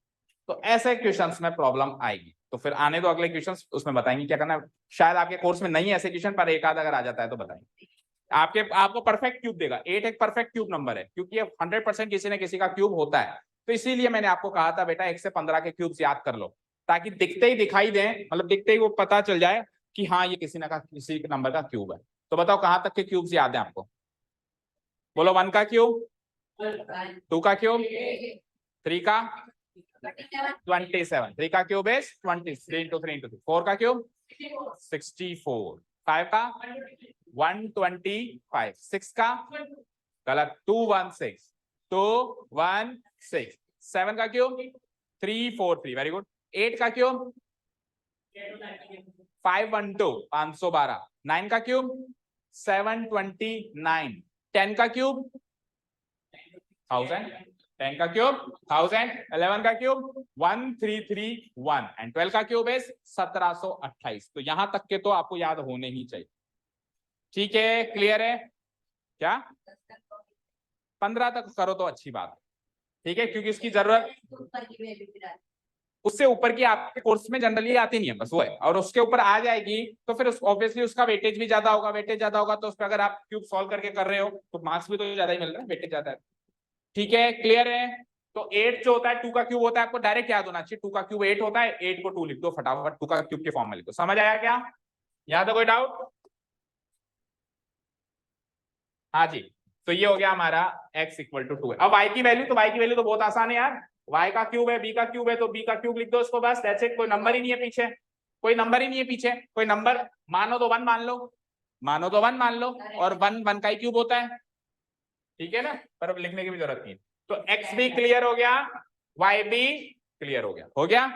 तो ऐसे क्वेश्चंस में प्रॉब्लम आएगी। तो फिर आने दो अगले क्वेश्चंस, उसमें बताएंगे क्या करना है। शायद आपके कोर्स में नहीं है ऐसे क्वेश्चन, पर एक आध अगर आ जाता है तो बताएंगे। आपको परफेक्ट क्यूब देगा, 8 एक परफेक्ट क्यूब नंबर है, क्योंकि ये 100% किसी न किसी का क्यूब होता है। तो इसीलिए मैंने आपको कहा था बेटा 1 से 15 के क्यूब्स याद कर लो, ताकि दिखते ही दिखाई दें, मतलब दिखते ही वो पता चल जाए कि हाँ ये किसी नंबर का क्यूब है। तो बताओ कहां तक के क्यूब्स याद है आपको, बोलो 1 का क्यूब, 2 का क्यूब, 3 का 27, 3 का क्यूब इज 20, 3 × 3 × 3, 4 का क्यूब 64, 5 का 125, 6 का गलत 216, 216, 7 का क्यूब 343, वेरी गुड, 8 का क्यूब 512, 512, 9 का क्यूब 729, 10 का क्यूब 1000, 10 का क्यूब 1000, 11 का क्यूब 1331 एंड 12 का क्यूब इज 1728। तो यहां तक के तो आपको याद होने ही चाहिए। ठीक है, क्लियर है क्या? 15 तक करो तो अच्छी बात है, ठीक है, क्योंकि इसकी जरूरत उससे ऊपर की आपके कोर्स में जनरली आती नहीं है, बस वो है, और उसके ऊपर आ जाएगी तो फिर ऑब्वियसली उसका वेटेज भी ज्यादा होगा, वेटेज ज्यादा होगा तो उस पर अगर आप क्यूब सॉल्व करके कर रहे हो तो मार्क्स भी तो ज्यादा ही मिल रहा है, वेटेज ज्यादा है। ठीक है, क्लियर है? तो 8 जो होता है 2 का क्यूब होता है, आपको डायरेक्ट याद होना चाहिए, 2 का क्यूब 8 होता है, 8 को 2 लिख दो फटाफट, 2 का क्यूब के फॉर्म में लिखो। समझ आया क्या? यहाँ तो कोई डाउट? हाँ जी, तो ये हो गया हमारा x = 2 है। अब y की वैल्यू, तो y की वैल्यू तो बहुत आसान है यार, y का क्यूब है, b का क्यूब है, तो b का क्यूब लिख दो इसको, बस दैट्स इट। कोई नंबर ही नहीं है पीछे, कोई नंबर ही नहीं है पीछे, कोई नंबर मानो तो 1 मान लो, मानो तो 1 मान लो, और 1 का ही क्यूब होता है, ठीक है ना, पर अब लिखने की भी जरूरत नहीं। तो x भी क्लियर हो गया, y भी क्लियर हो गया।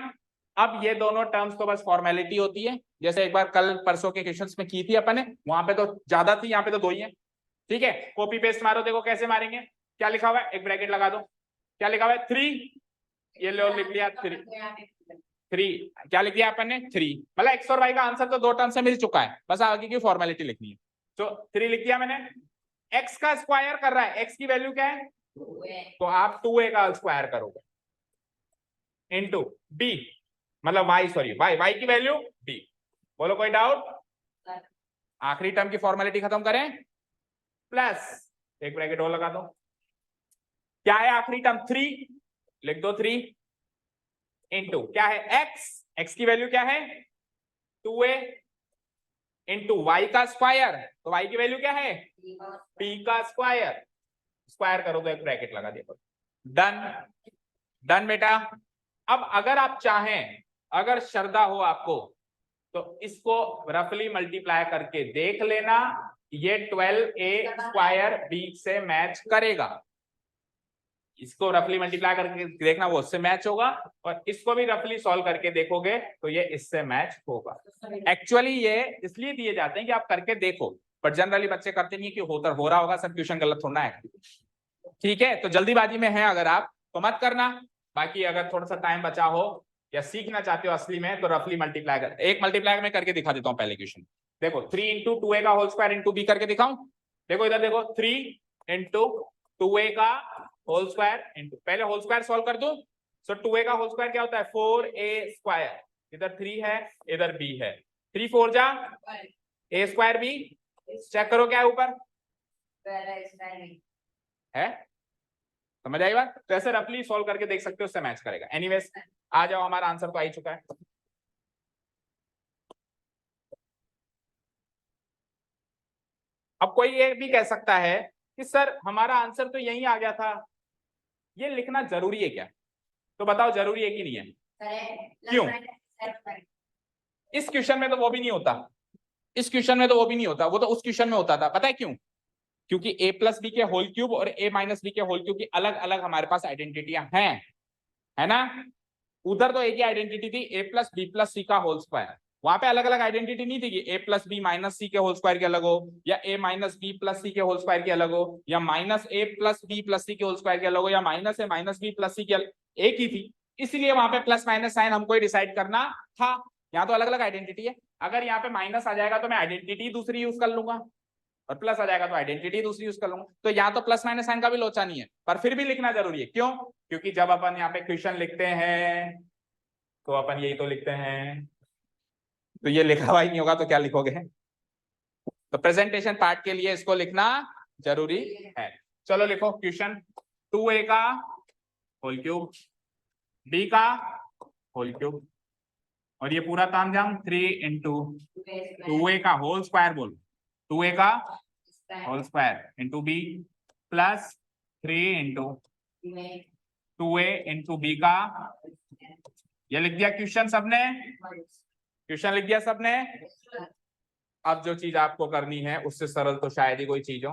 अब ये दोनों टर्म्स तो बस फॉर्मेलिटी होती है, जैसे एक बार कल परसों के क्वेश्चंस में की थी अपन ने, वहां पे तो ज्यादा थी, यहाँ पे तो 2 ही है। ठीक है, कॉपी पेस्ट मारो, देखो कैसे मारेंगे, क्या लिखा हुआ है, एक ब्रैकेट लगा दो, क्या लिखा हुआ है 3, ये लो लिख लिया 3, क्या लिख दिया अपन ने 3, मतलब x और y का आंसर तो 2 टर्म से मिल चुका है, बस आगे की फॉर्मेलिटी लिखनी है। तो 3 लिख दिया मैंने, x का स्क्वायर कर रहा है, x की वैल्यू क्या है, तो आप 2a का स्क्वायर करोगे इनटू b, मतलब y की वैल्यू b, बोलो कोई डाउट? आखिरी टर्म की फॉर्मेलिटी खत्म करें, प्लस एक ब्रैकेट और लगा दो, क्या है आखिरी टर्म 3, लिख दो 3 इंटू क्या है x की वैल्यू क्या है 2a इंटू वाई का स्क्वायर, तो y की वैल्यू क्या है p का स्क्वायर, स्क्वायर करो तो एक ब्रैकेट लगा देखो, डन डन बेटा। अब अगर आप चाहें, अगर श्रद्धा हो आपको, तो इसको रफली मल्टीप्लाई करके देख लेना, ये 12a स्क्वायर b से मैच करेगा। इसको रफली मल्टीप्लाई करके देखना, वो उससे मैच होगा, और इसको भी रफली सॉल्व करके देखोगे तो ये इससे मैच होगा। एक्चुअली ये इसलिए दिए जाते हैं कि आप करके देखो, पर जनरली बच्चे करते नहीं कि हो रहा होगा सर, ट्यूशन गलत थोड़ा है। ठीक है, तो जल्दीबाजी में है अगर आप तो मत करना, बाकी अगर थोड़ा सा टाइम बचा हो या सीखना चाहते हो असली में, तो रफली मल्टीप्लाई कर, एक मल्टीप्लाई में करके दिखा देता हूं पहले क्वेश्चन। देखो 3 इंटू 2a का होल स्क्वायर इंटू b करके दिखाऊं। देखो इधर देखो 3 इंटू 2a का होल स्क्वायर इंटू, पहले होल स्क्वायर सॉल्व कर दूं, सो 2a का होल स्क्वायर क्या होता है 4a स्क्वायर, इधर 3 है इधर b है, 3 4 जा a स्क्वायर b, चेक करो क्या है ऊपर है, समझ आई बात। तो ऐसे रफली सॉल्व करके देख सकते हो, उससे मैच करेगा। एनीवेज आ जाओ, हमारा आंसर तो आ ही चुका है। अब कोई ये भी कह सकता है कि सर हमारा आंसर तो यही आ गया था, ये लिखना जरूरी है क्या? तो बताओ जरूरी है कि नहीं है? क्यों? इस क्वेश्चन में तो वो भी नहीं होता, इस क्वेश्चन में तो वो भी नहीं होता, वो तो उस क्वेश्चन में होता था। पता है क्यों? क्योंकि a प्लस बी के होल क्यूब और a माइनस बी के होल क्यूब की अलग अलग हमारे पास आइडेंटिटियां हैं, है ना। उधर तो एक ही आइडेंटिटी थी, a प्लस बी प्लस सी का होल स्क्वायर, वहां पे अलग अलग आइडेंटिटी नहीं थी कि a plus B minus C के होल स्क्वायर के अलग हो, या a minus B plus C के होल स्क्वायर के अलग हो, या minus a plus B plus C के होल स्क्वायर के अलग हो, या minus a minus B plus C के एक ही थी, इसलिए वहां पे प्लस माइनस साइन हमको ही डिसाइड करना था। यहाँ तो अलग अलग आइडेंटिटी है, अगर यहाँ पे माइनस आ जाएगा तो मैं आइडेंटिटी दूसरी यूज कर लूंगा, और प्लस आ जाएगा तो आइडेंटिटी दूसरी यूज कर लूंगा। तो यहाँ तो प्लस माइनस साइन का भी लोचा नहीं है, पर फिर भी लिखना जरूरी है। क्यों? क्योंकि जब अपन यहाँ पे क्वेश्चन लिखते हैं तो अपन यही तो लिखते हैं, तो ये लिखा हुआ ही नहीं होगा तो क्या लिखोगे? तो प्रेजेंटेशन पार्ट के लिए इसको लिखना जरूरी है। चलो लिखो क्वेश्चन, 2a का होल क्यूब, b का होल क्यूब, और ये पूरा तामझाम 3 इंटू 2a का होल स्क्वायर, बोल 2a का whole square into b plus 3 into 2a into b का, ये लिख दिया क्वेश्चन सबने, क्वेश्चन लिख दिया सबने। अब जो चीज आपको करनी है उससे सरल तो शायद ही कोई चीज हो।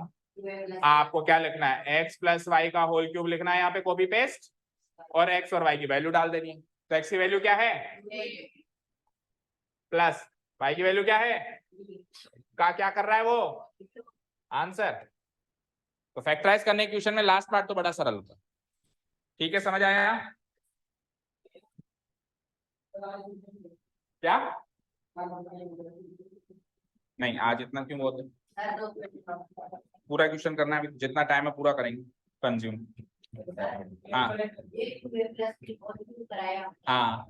आपको क्या लिखना है, x प्लस वाई का होल क्यूब लिखना है यहाँ पे, कॉपी पेस्ट, और x और y की वैल्यू डाल देनी है। तो x की वैल्यू क्या है प्लस y की वैल्यू क्या है, का क्या कर रहा है वो आंसर। तो फैक्टराइज करने के क्वेश्चन में लास्ट पार्ट तो बड़ा सरल होता है। ठीक है, समझ आया क्या? नहीं आज इतना क्यों बोलते, पूरा क्वेश्चन करना है, जितना टाइम है पूरा करेंगे कंज्यूम। हाँ हाँ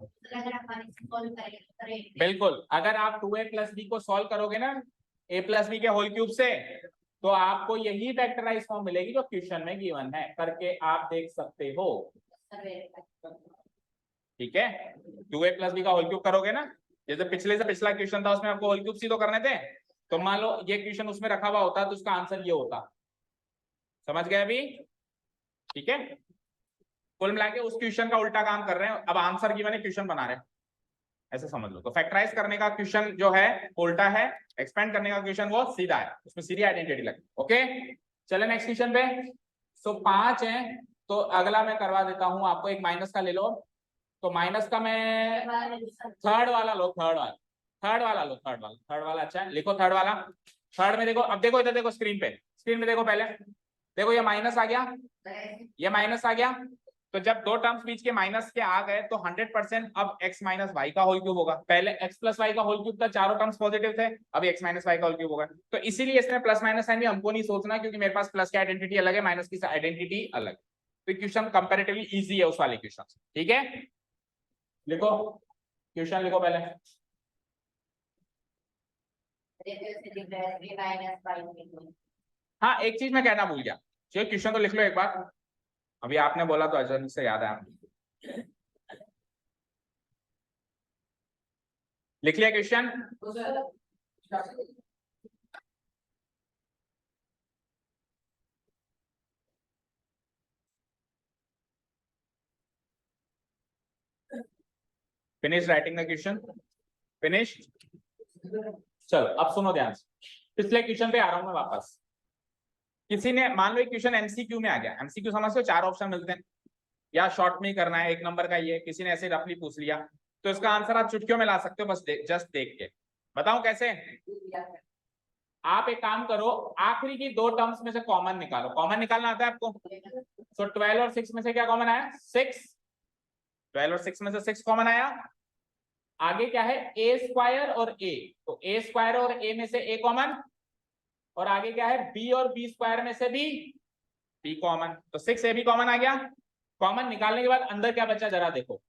बिल्कुल, अगर आप 2a प्लस बी को सॉल्व करोगे ना a प्लस बी के होल क्यूब से, तो आपको यही फैक्टराइज फॉर्म मिलेगी जो क्वेश्चन में गिवन है, करके आप देख सकते हो। ठीक है, 2a प्लस बी का होल क्यूब करोगे ना, जैसे पिछले से पिछला क्वेश्चन था उसमें आपको होल क्यूब सी तो करने थे, तो मान लो ये क्वेश्चन उसमें रखा हुआ होता तो उसका आंसर ये होता। समझ गए अभी? ठीक है, कुल मिला के उस क्वेश्चन का उल्टा काम कर रहे हैं, अब आंसर गिवन है क्वेश्चन बना रहे हैं, ऐसे समझ लो। तो फैक्टराइज करने का क्वेश्चन जो है उल्टा है, एक्सपेंड करने का क्वेश्चन वो सीधा है, उसमें सीधी आइडेंटिटी लगे। ओके चले नेक्स्ट क्वेश्चन पे। सो 5 है, तो अगला मैं करवा देता हूं आपको, एक माइनस का ले लो, तो माइनस का मैं थर्ड वाला लो, थर्ड वाला लो, थर्ड वाला अच्छा है, लिखो थर्ड वाला। थर्ड में देखो, अब देखो इधर देखो स्क्रीन पे, स्क्रीन में देखो पहले, देखो ये माइनस आ गया, ये माइनस आ गया, तो जब दो टर्म्स बीच के माइनस के आ गए तो 100% अब x माइनस वाई का होल क्यूब होगा। पहले x प्लस वाई का होल क्यूब था, चारों टर्म्स पॉजिटिव थे, अभी x माइनस वाई का होल क्यूब होगा। तो इसीलिए इसमें प्लस माइनस साइन भी हमको नहीं सोचना, क्योंकि मेरे पास प्लस की आइडेंटिटी अलग है, माइनस की आइडेंटिटी अलग। तो क्वेश्चन कंपैरेटिवली इजी है उस वाले क्वेश्चन से। ठीक है, लिखो क्वेश्चन, लिखो पहले। हाँ एक चीज मैं कहना भूल गया, चलो क्वेश्चन तो लिख लो एक बार। अभी आपने बोला तो अचानक से याद आया। लिख लिया question? Finish writing the question? Finish? चलो अब सुनो ध्यान से, पिछले क्वेश्चन पे आ रहा हूं मैं वापस। किसी ने मान लो एक क्वेश्चन एमसीक्यू में आ गया, एमसीक्यू समझते हो, 4 ऑप्शन मिलते हैं या शॉर्ट में ही करना है, 1 नंबर का ये किसी ने ऐसे रफली पूछ लिया, तो इसका आंसर आप चुटकियों में ला सकते हो, बस जस्ट देख के। बताऊं कैसे? आप एक काम करो, आखिरी की 2 टर्म्स में से कॉमन निकालो। कॉमन निकालना आता है आपको? तो 12 और 6 में से क्या कॉमन आया? 6। 12 और 6 में से 6 कॉमन आया। आगे क्या है? ए स्क्वायर और ए, तो ए स्क्वायर और ए में से ए कॉमन, और आगे क्या है? बी और बी स्क्वायर में से बी कॉमन, तो 6 ए बी कॉमन आ गया। कॉमन निकालने के बाद अंदर क्या बचा जरा देखो।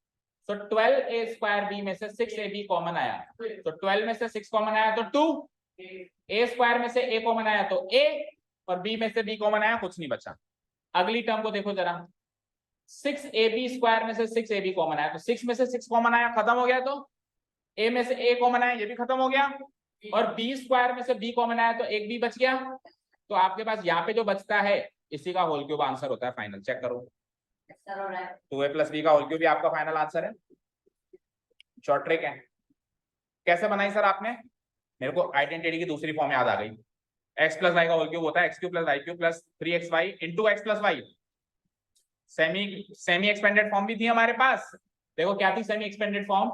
तो 12 ए स्क्वायर बी में से 6 ए बी कॉमन आया, तो 12 में से 6 कॉमन आया तो 2, ए स्क्वायर में से ए कॉमन आया तो ए, और बी में से बी कॉमन आया, कुछ नहीं बचा। अगली टर्म को देखो जरा, 6 ए बी स्क्वायर में से 6 ए बी कॉमन आया, तो 6 में से 6 कॉमन आया, खत्म हो गया। तो ए में से ए कॉमन आया, ये भी खत्म हो गया, और बी स्क्वायर में से बी कॉमन आया तो एक बी बच गया। तो आपके पास यहाँ पे जो बचता है इसी का होल क्यूब आंसर होता है फाइनल। चेक करो, 2a + b का होल क्यूब भी आपका फाइनल आंसर है। शॉर्ट ट्रिक है। कैसे बनाई सर आपने? मेरे को आइडेंटिटी की दूसरी फॉर्म याद आ गई। x + y का होल क्यूब होता है x³ + y³ + 3xy × x + y। Semi expanded form भी थी हमारे पास। देखो क्या थी semi expanded form?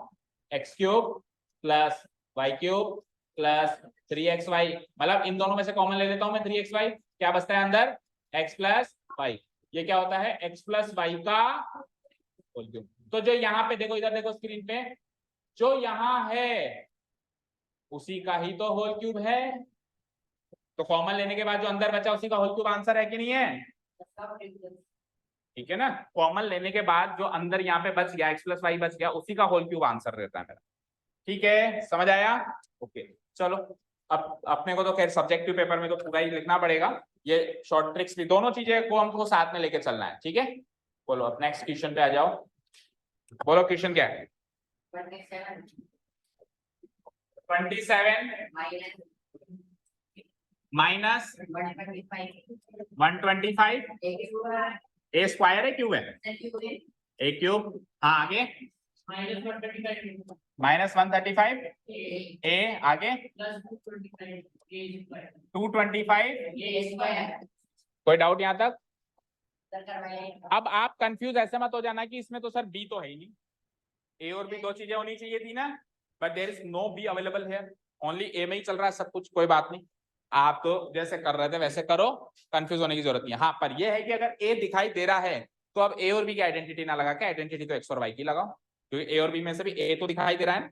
x³ + y³ + 3xy, मतलब इन दोनों में से कॉमन ले लेता हूं मैं 3xy, क्या बचता है अंदर? x + y। ये क्या होता है? x + y का होल क्यूब। तो जो यहाँ पे देखो, इधर देखो स्क्रीन पे, जो यहाँ है उसी का ही तो होल क्यूब है। तो कॉमन लेने के बाद जो अंदर बचा उसी का होल क्यूब आंसर है कि नहीं है? ठीक है ना? कॉमन लेने के बाद जो अंदर यहाँ पे बच गया x + y बच गया, उसी का होल क्यूब आंसर रहता है मेरा। ठीक है, समझ आया? ओके चलो, अब अपने को तो खैर सब्जेक्टिव पेपर में तो पूरा ही लिखना पड़ेगा, ये शॉर्ट ट्रिक्स भी, दोनों चीजें को हमको साथ में लेके चलना है। ठीक है, बोलो अब नेक्स्ट क्वेश्चन पे आ जाओ। बोलो क्वेश्चन क्या है? 27 माइनस 125 ए स्क्वायर है, क्यूब है? A cube. हाँ आगे -135 ए, आगे 225। कोई डाउट यहाँ तक? अब आप कंफ्यूज ऐसे मत हो जाना कि इसमें तो सर बी तो है ही नहीं, ए और बी 2 चीजें होनी चाहिए थी ना, but there is no b available है, ओनली ए में ही चल रहा है सब कुछ। कोई बात नहीं, आप तो जैसे कर रहे थे वैसे करो, कंफ्यूज होने की जरूरत नहीं है। हाँ पर यह है कि अगर ए दिखाई दे रहा है तो अब ए और बी की आइडेंटिटी ना लगा के आइडेंटिटी तो एक्स और वाई की लगाओ, क्योंकि ए और बी में से भी ए तो दिखाई दे रहा है।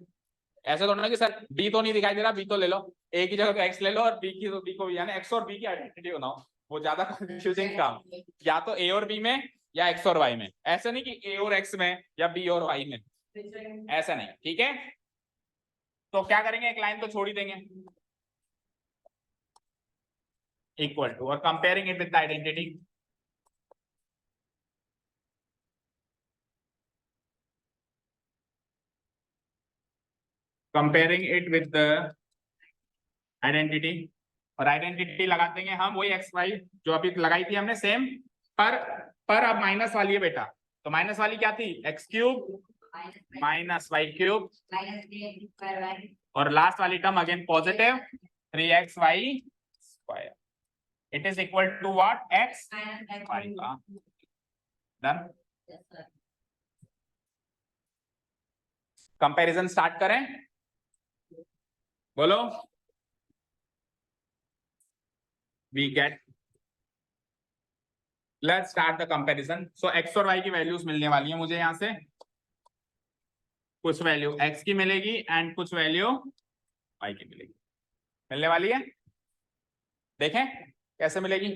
ऐसे तो ना कि सर बी तो नहीं दिखाई दे रहा, बी तो ले लो, ए की जगह तो एक्स ले लो और बी की तो बी को, यानी एक्स और बी की आइडेंटिटी बनाओ, वो ज्यादा कंफ्यूजिंग काम। या तो ए और बी में या एक्स और वाई में, ऐसा नहीं कि ए और एक्स में या बी और वाई में, ऐसा नहीं। ठीक है, तो क्या करेंगे, एक लाइन तो छोड़ ही देंगे, इक्वल टू, और comparing it with the identity. Comparing it with the identity, और आइडेंटिटी लगा देंगे हम वही एक्स वाई जो अभी लगाई थी हमने सेम, पर अब माइनस वाली है बेटा, तो माइनस वाली क्या थी? x³ -y³, और लास्ट वाली term again positive 3xy²। It is equal to what? x y का। डन। कंपैरिजन स्टार्ट करें, बोलो। We get, let's start the comparison. So x और y की वैल्यूज मिलने वाली है मुझे यहाँ से, कुछ वैल्यू x की मिलेगी एंड कुछ वैल्यू y की मिलेगी, मिलने वाली है। देखें कैसे मिलेगी।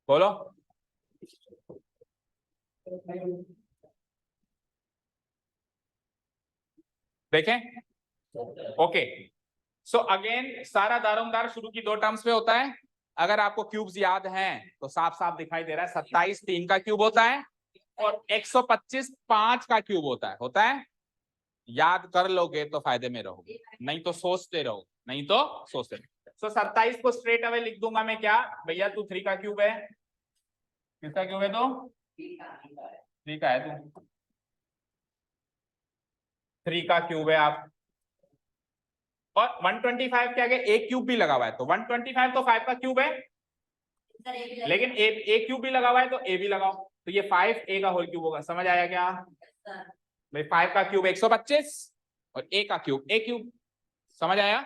बोलो। देखें, ओके सो अगेन सारा दारोमदार शुरू की 2 टर्म्स पे होता है। अगर आपको क्यूब्स याद हैं तो साफ साफ दिखाई दे रहा है 27 3 का क्यूब होता है और 125 5 का क्यूब होता है। याद कर लोगे तो फायदे में रहोगे, नहीं तो सोचते रहो, नहीं तो सोचते रहो। सो 27 को स्ट्रेट अवे लिख दूंगा मैं क्या भैया, तू 3 का क्यूब है। किसका क्यूब है? तो 3 का है, तू 3 का क्यूब है आप। और 125 के आगे ए क्यूब भी लगा हुआ है, तो 125 तो 5 का क्यूब है, लेकिन ए क्यूब भी लगा हुआ है तो ए भी लगाओ, तो ये 5 ए का होल क्यूब होगा। समझ आया क्या भाई? 5 का क्यूब 125 और ए का क्यूब ए क्यूब। समझ आया?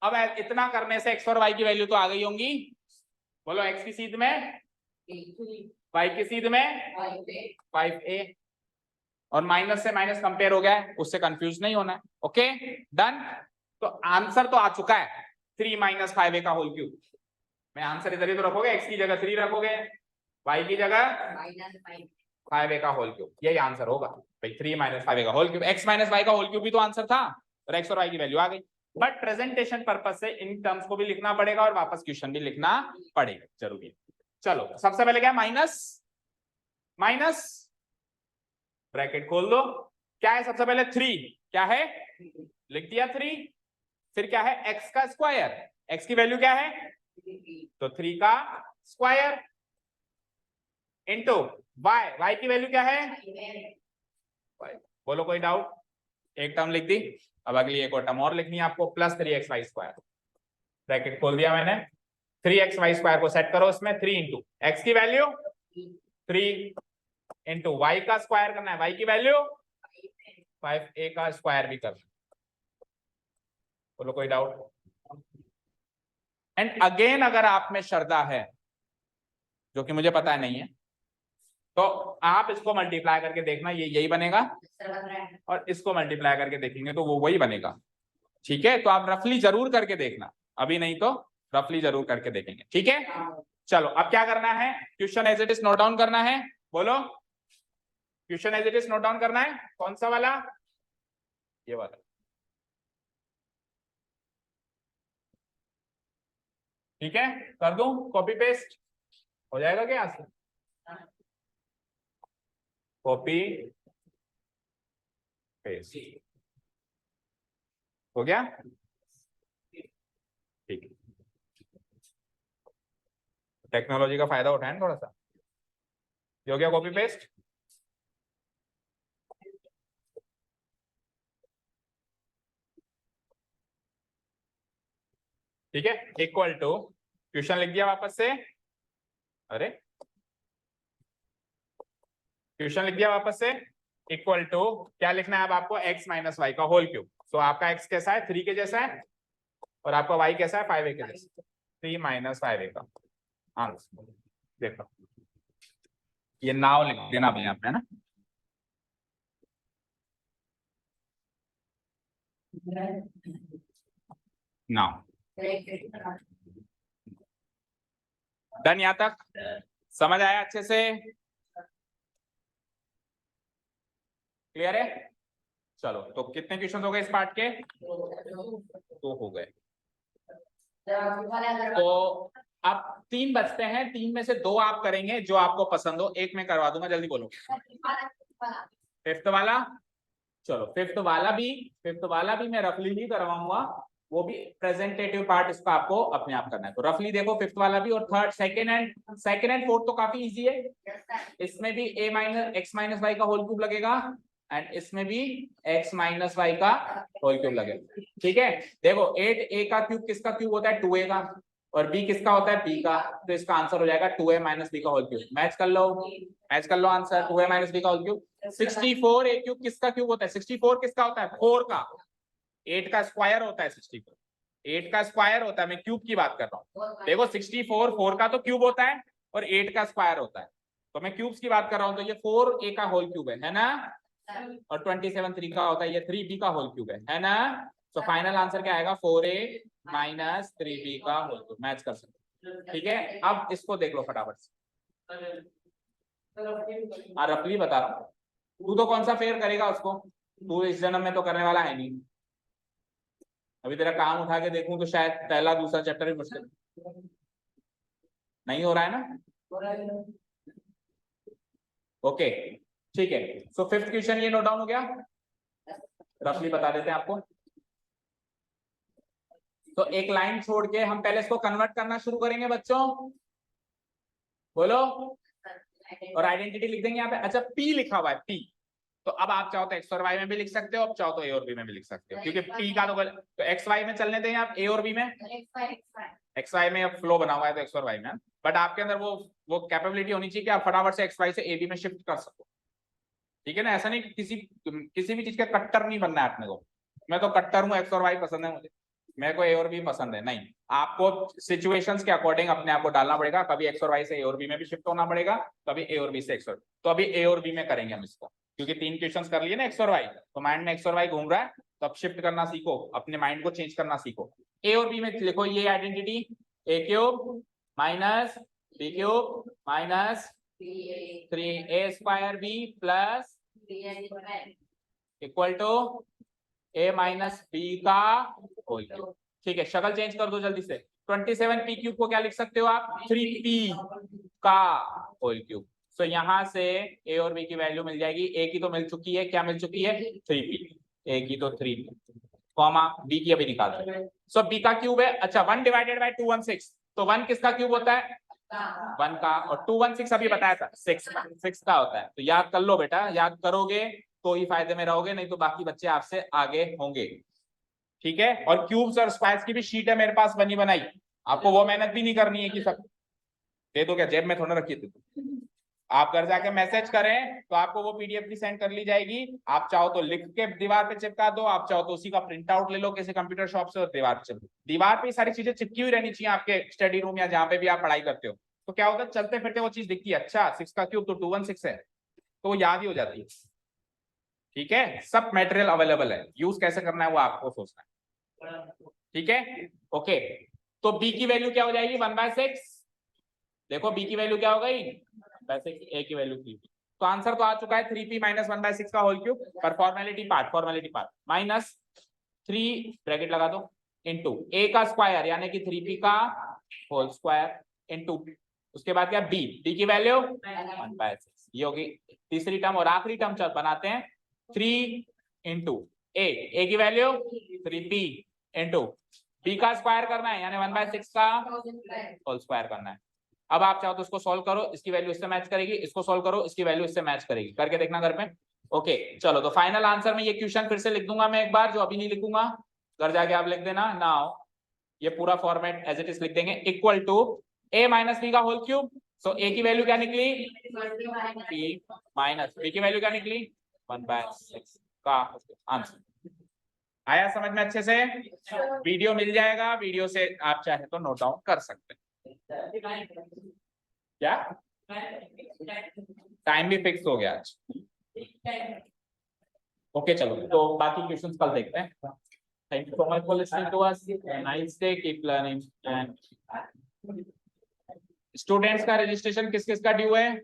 अब इतना करने से एक्स और वाई की वैल्यू तो आ गई होंगी। बोलो एक्स की सीध में, वाई की सीध में 5a, और माइनस से माइनस कंपेयर हो गया है, उससे कंफ्यूज नहीं होना है। Okay done. तो आंसर तो आ चुका है 3 - 5a का होल क्यूब। मैं आंसर इधर ही तो रखोगे, x की जगह 3 रखोगे, y की जगह -5a का होल क्यूब, यही आंसर होगा भाई। 3 - 5a का होल क्यूब, x - y का होल क्यूब भी तो आंसर था, और x और y की वैल्यू आ गई। बट प्रेजेंटेशन पर्पस से इन टर्म्स को भी लिखना पड़ेगा और वापस क्वेश्चन भी लिखना पड़ेगा, जरूरी है। चलो सबसे पहले क्या, माइनस माइनस ब्रैकेट खोल दो। क्या है सबसे पहले? 3 क्या है, लिख दिया 3। फिर क्या है? x का स्क्वायर, x की वैल्यू क्या है? तो 3 का स्क्वायर इंटू y की वैल्यू क्या है? बोलो कोई डाउट? एक टर्म लिख दी, अब अगली एक और टर्म और लिखनी है आपको, प्लस 3xy स्क्वायर। ब्रैकेट खोल दिया मैंने, 3xy स्क्वायर को सेट करो इसमें, 3 इंटू एक्स की वैल्यू 3 इंटू वाई का स्क्वायर करना है, y की वैल्यू 5a का स्क्वायर भी करना है। बोलो कोई डाउट? एंड अगेन अगर आप में श्रद्धा है, जो कि मुझे पता नहीं है, तो आप इसको मल्टीप्लाई करके देखना, ये यही बनेगा, और इसको मल्टीप्लाई करके देखेंगे तो वो वही बनेगा। ठीक है, तो आप रफली जरूर करके देखना, अभी नहीं तो रफली जरूर करके देखेंगे। ठीक है, चलो अब क्या करना है, question as it is note down करना है। बोलो question as it is note down करना है। कौन सा वाला? ये वाला। ठीक है, कर दूं कॉपी पेस्ट, हो जाएगा क्या? कॉपी पेस्ट हो गया? ठीक है, टेक्नोलॉजी का फायदा उठाएं थोड़ा सा। ये हो गया कॉपी पेस्ट। ठीक है, इक्वल टू, क्वेश्चन लिख दिया वापस से, अरे क्वेश्चन लिख दिया वापस से, इक्वल टू क्या लिखना है अब आपको? x - y का होल क्यूब। तो आपका x कैसा है? 3 के जैसा है, और आपका y कैसा है? 5a के जैसा। 3 - 5a का आंसर देखो, ये नाव लिख देना भैया आप, है ना? नाव डन। यहां तक समझ आया अच्छे से? क्लियर है? चलो तो कितने क्वेश्चन हो गए इस पार्ट के? 2 हो गए। तो अब 3 बचते हैं, 3 में से 2 आप करेंगे जो आपको पसंद हो, एक मैं करवा दूंगा, जल्दी बोलो। फिफ्थ वाला, चलो फिफ्थ वाला भी मैं रफली ही करवाऊंगा, वो भी प्रेजेंटेटिव पार्ट इसका आपको अपने आप करना है। तो रफली देखो फिफ्थ वाला भी, और थर्ड सेकंड एंड फोर्थ तो काफी इजी है। इसमें भी x - y का होल क्यूब लगेगा, एंड इसमें भी x - y का होल क्यूब लगेगा। ठीक है, देखो 8a का क्यूब किसका क्यूब होता है? 2a का, और b किसका होता है? b का। तो इसका आंसर हो जाएगा 2a - b का होल क्यूब। मैच कर लो आंसर, 2a - b का होल क्यूब। 64 a क्यूब किसका क्यूब होता है? 64 किसका होता है? 4 का। 8 का स्क्वायर होता है 64, 8 का स्क्वायर होता है, मैं क्यूब की बात कर रहा हूँ। देखो 64 4 का तो क्यूब होता है, और 8 का स्क्वायर होता है, तो मैं क्यूब्स की बात कर रहा हूँ। तो ये 4a का होल क्यूब है ना, और 27 3 का होता है, ये 3b का होल क्यूब है ना। तो फाइनल आंसर क्या आएगा? 4a - 3b का होल क्यूब। मैच कर सकते। ठीक है, अब इसको देख लो फटाफट से। हाँ रफली बता रहा हूँ, तू तो कौन सा फेयर करेगा उसको, तू इस जन्म में तो करने वाला है नहीं। अभी तेरा काम उठा के देखूं तो शायद पहला दूसरा चैप्टर भी मुश्किल नहीं हो रहा है ना। ओके ठीक है, सो फिफ्थ क्वेश्चन ये नोट डाउन हो गया, रफली बता देते हैं आपको। तो एक लाइन छोड़ के हम पहले इसको कन्वर्ट करना शुरू करेंगे बच्चों, बोलो, और आइडेंटिटी लिख देंगे यहाँ पे। अच्छा P लिखा हुआ है P, तो अब आप चाहो तो एक्स और वाई में भी लिख सकते हो, अब चाहो तो ए और बी में भी लिख सकते हो, क्योंकि P का तो एक्स वाई में चलने दें आप, ए और बी में। एक्स वाई में अब फ्लो बना हुआ है तो एक्स और वाई में, बट आपके अंदर वो कैपेबिलिटी होनी चाहिए कि आप फटाफट से एक्स वाई से ए बी में शिफ्ट कर सको, ठीक है ना। ऐसा नहीं किसी भी चीज का कट्टर नहीं बनना है अपने को, मैं तो कट्टर हूँ, एक्स और वाई पसंद है मुझे, मेरे को ए और बी पसंद है, नहीं। आपको सिचुएशंस के अकॉर्डिंग अपने आप को डालना पड़ेगा, कभी एक्स और वाई से ए और बी में भी शिफ्ट होना पड़ेगा, कभी ए और बी से एक्स और, तो अभी ए और बी में करेंगे हम इसको, क्योंकि 3 क्वेश्चंस कर लिए ना एक्स और वाई, तो माइंड में एक्स और वाई घूम रहा है, तो अब शिफ्ट करना सीखो, अपने माइंड को चेंज करना सीखो। ए और बी में लिखो ये identity, a cube minus b cube minus 3a square b plus equal to a minus b का होल क्यूब। ठीक है, शक्ल चेंज कर दो जल्दी से। 27p क्यूब को क्या लिख सकते हो आप, 3p का होल क्यूब। सो यहाँ से a और b की वैल्यू मिल जाएगी, a की तो मिल चुकी है, क्या मिल चुकी है 3p, a की तो 3p, कॉमा b की अभी निकाल रहे हैं। सो b का क्यूब है, अच्छा 1 डिवाइडेड बाय 216, तो 1 किसका क्यूब होता है 1 का, और 216 अभी बताया था 6 का होता है, तो याद कर लो बेटा, याद करोगे तो ही फायदे में रहोगे, नहीं तो बाकी बच्चे आपसे आगे होंगे, ठीक है। और क्यूब्स और स्क्वायर्स की भी शीट है मेरे पास बनी बनाई, आपको वो मेहनत भी नहीं करनी है कि सब दे दो, क्या जेब में थोड़ा रखिए थे, आप घर जाके मैसेज करें तो आपको वो पीडीएफ भी सेंड कर ली जाएगी, आप चाहो तो लिख के दीवार पे चिपका दो, आप चाहो तो उसी का प्रिंट आउट ले लो किसी कंप्यूटर शॉप से और दीवार पे चिपका, दीवार पे सारी चीजें चिपकी हुई रहनी चाहिए आपके स्टडी रूम या जहां पे भी आप पढ़ाई करते हो, तो क्या होता है चलते फिरते वो चीज दिखती है, अच्छा 6 का क्यूब तो 216 है, तो वो याद ही हो जाती है, ठीक है। सब मटेरियल अवेलेबल है, यूज कैसे करना है वो आपको सोचना है, ठीक है। ओके, तो b की वैल्यू क्या हो जाएगी 1/6, देखो b की वैल्यू क्या हो गई 1/6, a की वैल्यू 3p, तो आंसर तो आ चुका है 3p माइनस 1/6 का होल क्यूब, पर फॉर्मेलिटी पार्ट माइनस 3 ब्रैकेट लगा दो इनटू a का स्क्वायर यानी कि 3p का होल स्क्वायर इनटू उसके बाद क्या b की वैल्यू 1/6, ये होगी तीसरी टर्म, और आखिरी टर्म चल बनाते हैं 3 इंटू a की वैल्यू 3p इंटू b का स्क्वायर करना है यानी 1/6 का होल स्क्वायर करना है। अब आप चाहो तो इसको सॉल्व करो, इसकी वैल्यू इससे मैच करेगी, इसको सॉल्व करो, इसकी वैल्यू इससे मैच करेगी, करके देखना घर पे। ओके चलो, तो फाइनल आंसर में ये क्वेश्चन फिर से लिख दूंगा मैं एक बार, जो अभी नहीं लिखूंगा, घर जाके आप लिख देना। नाउ ये पूरा फॉर्मेट एज इट इज लिख देंगे, equal to a minus b का होल क्यूब, सो a की वैल्यू क्या निकली p माइनस b की वैल्यू क्या निकली 1/6 का आंसर। आया समझ में अच्छे से? वीडियो मिल जाएगा, वीडियो से आप चाहे तो नोट डाउन कर सकते हैं। क्या टाइम भी फिक्स हो गया आज? ओके चलो, तो बाकी क्वेश्चंस कल देखते हैं। Thank you so much for listening to us. Nice day, keep learning. And students का रजिस्ट्रेशन किस किस का ड्यू है?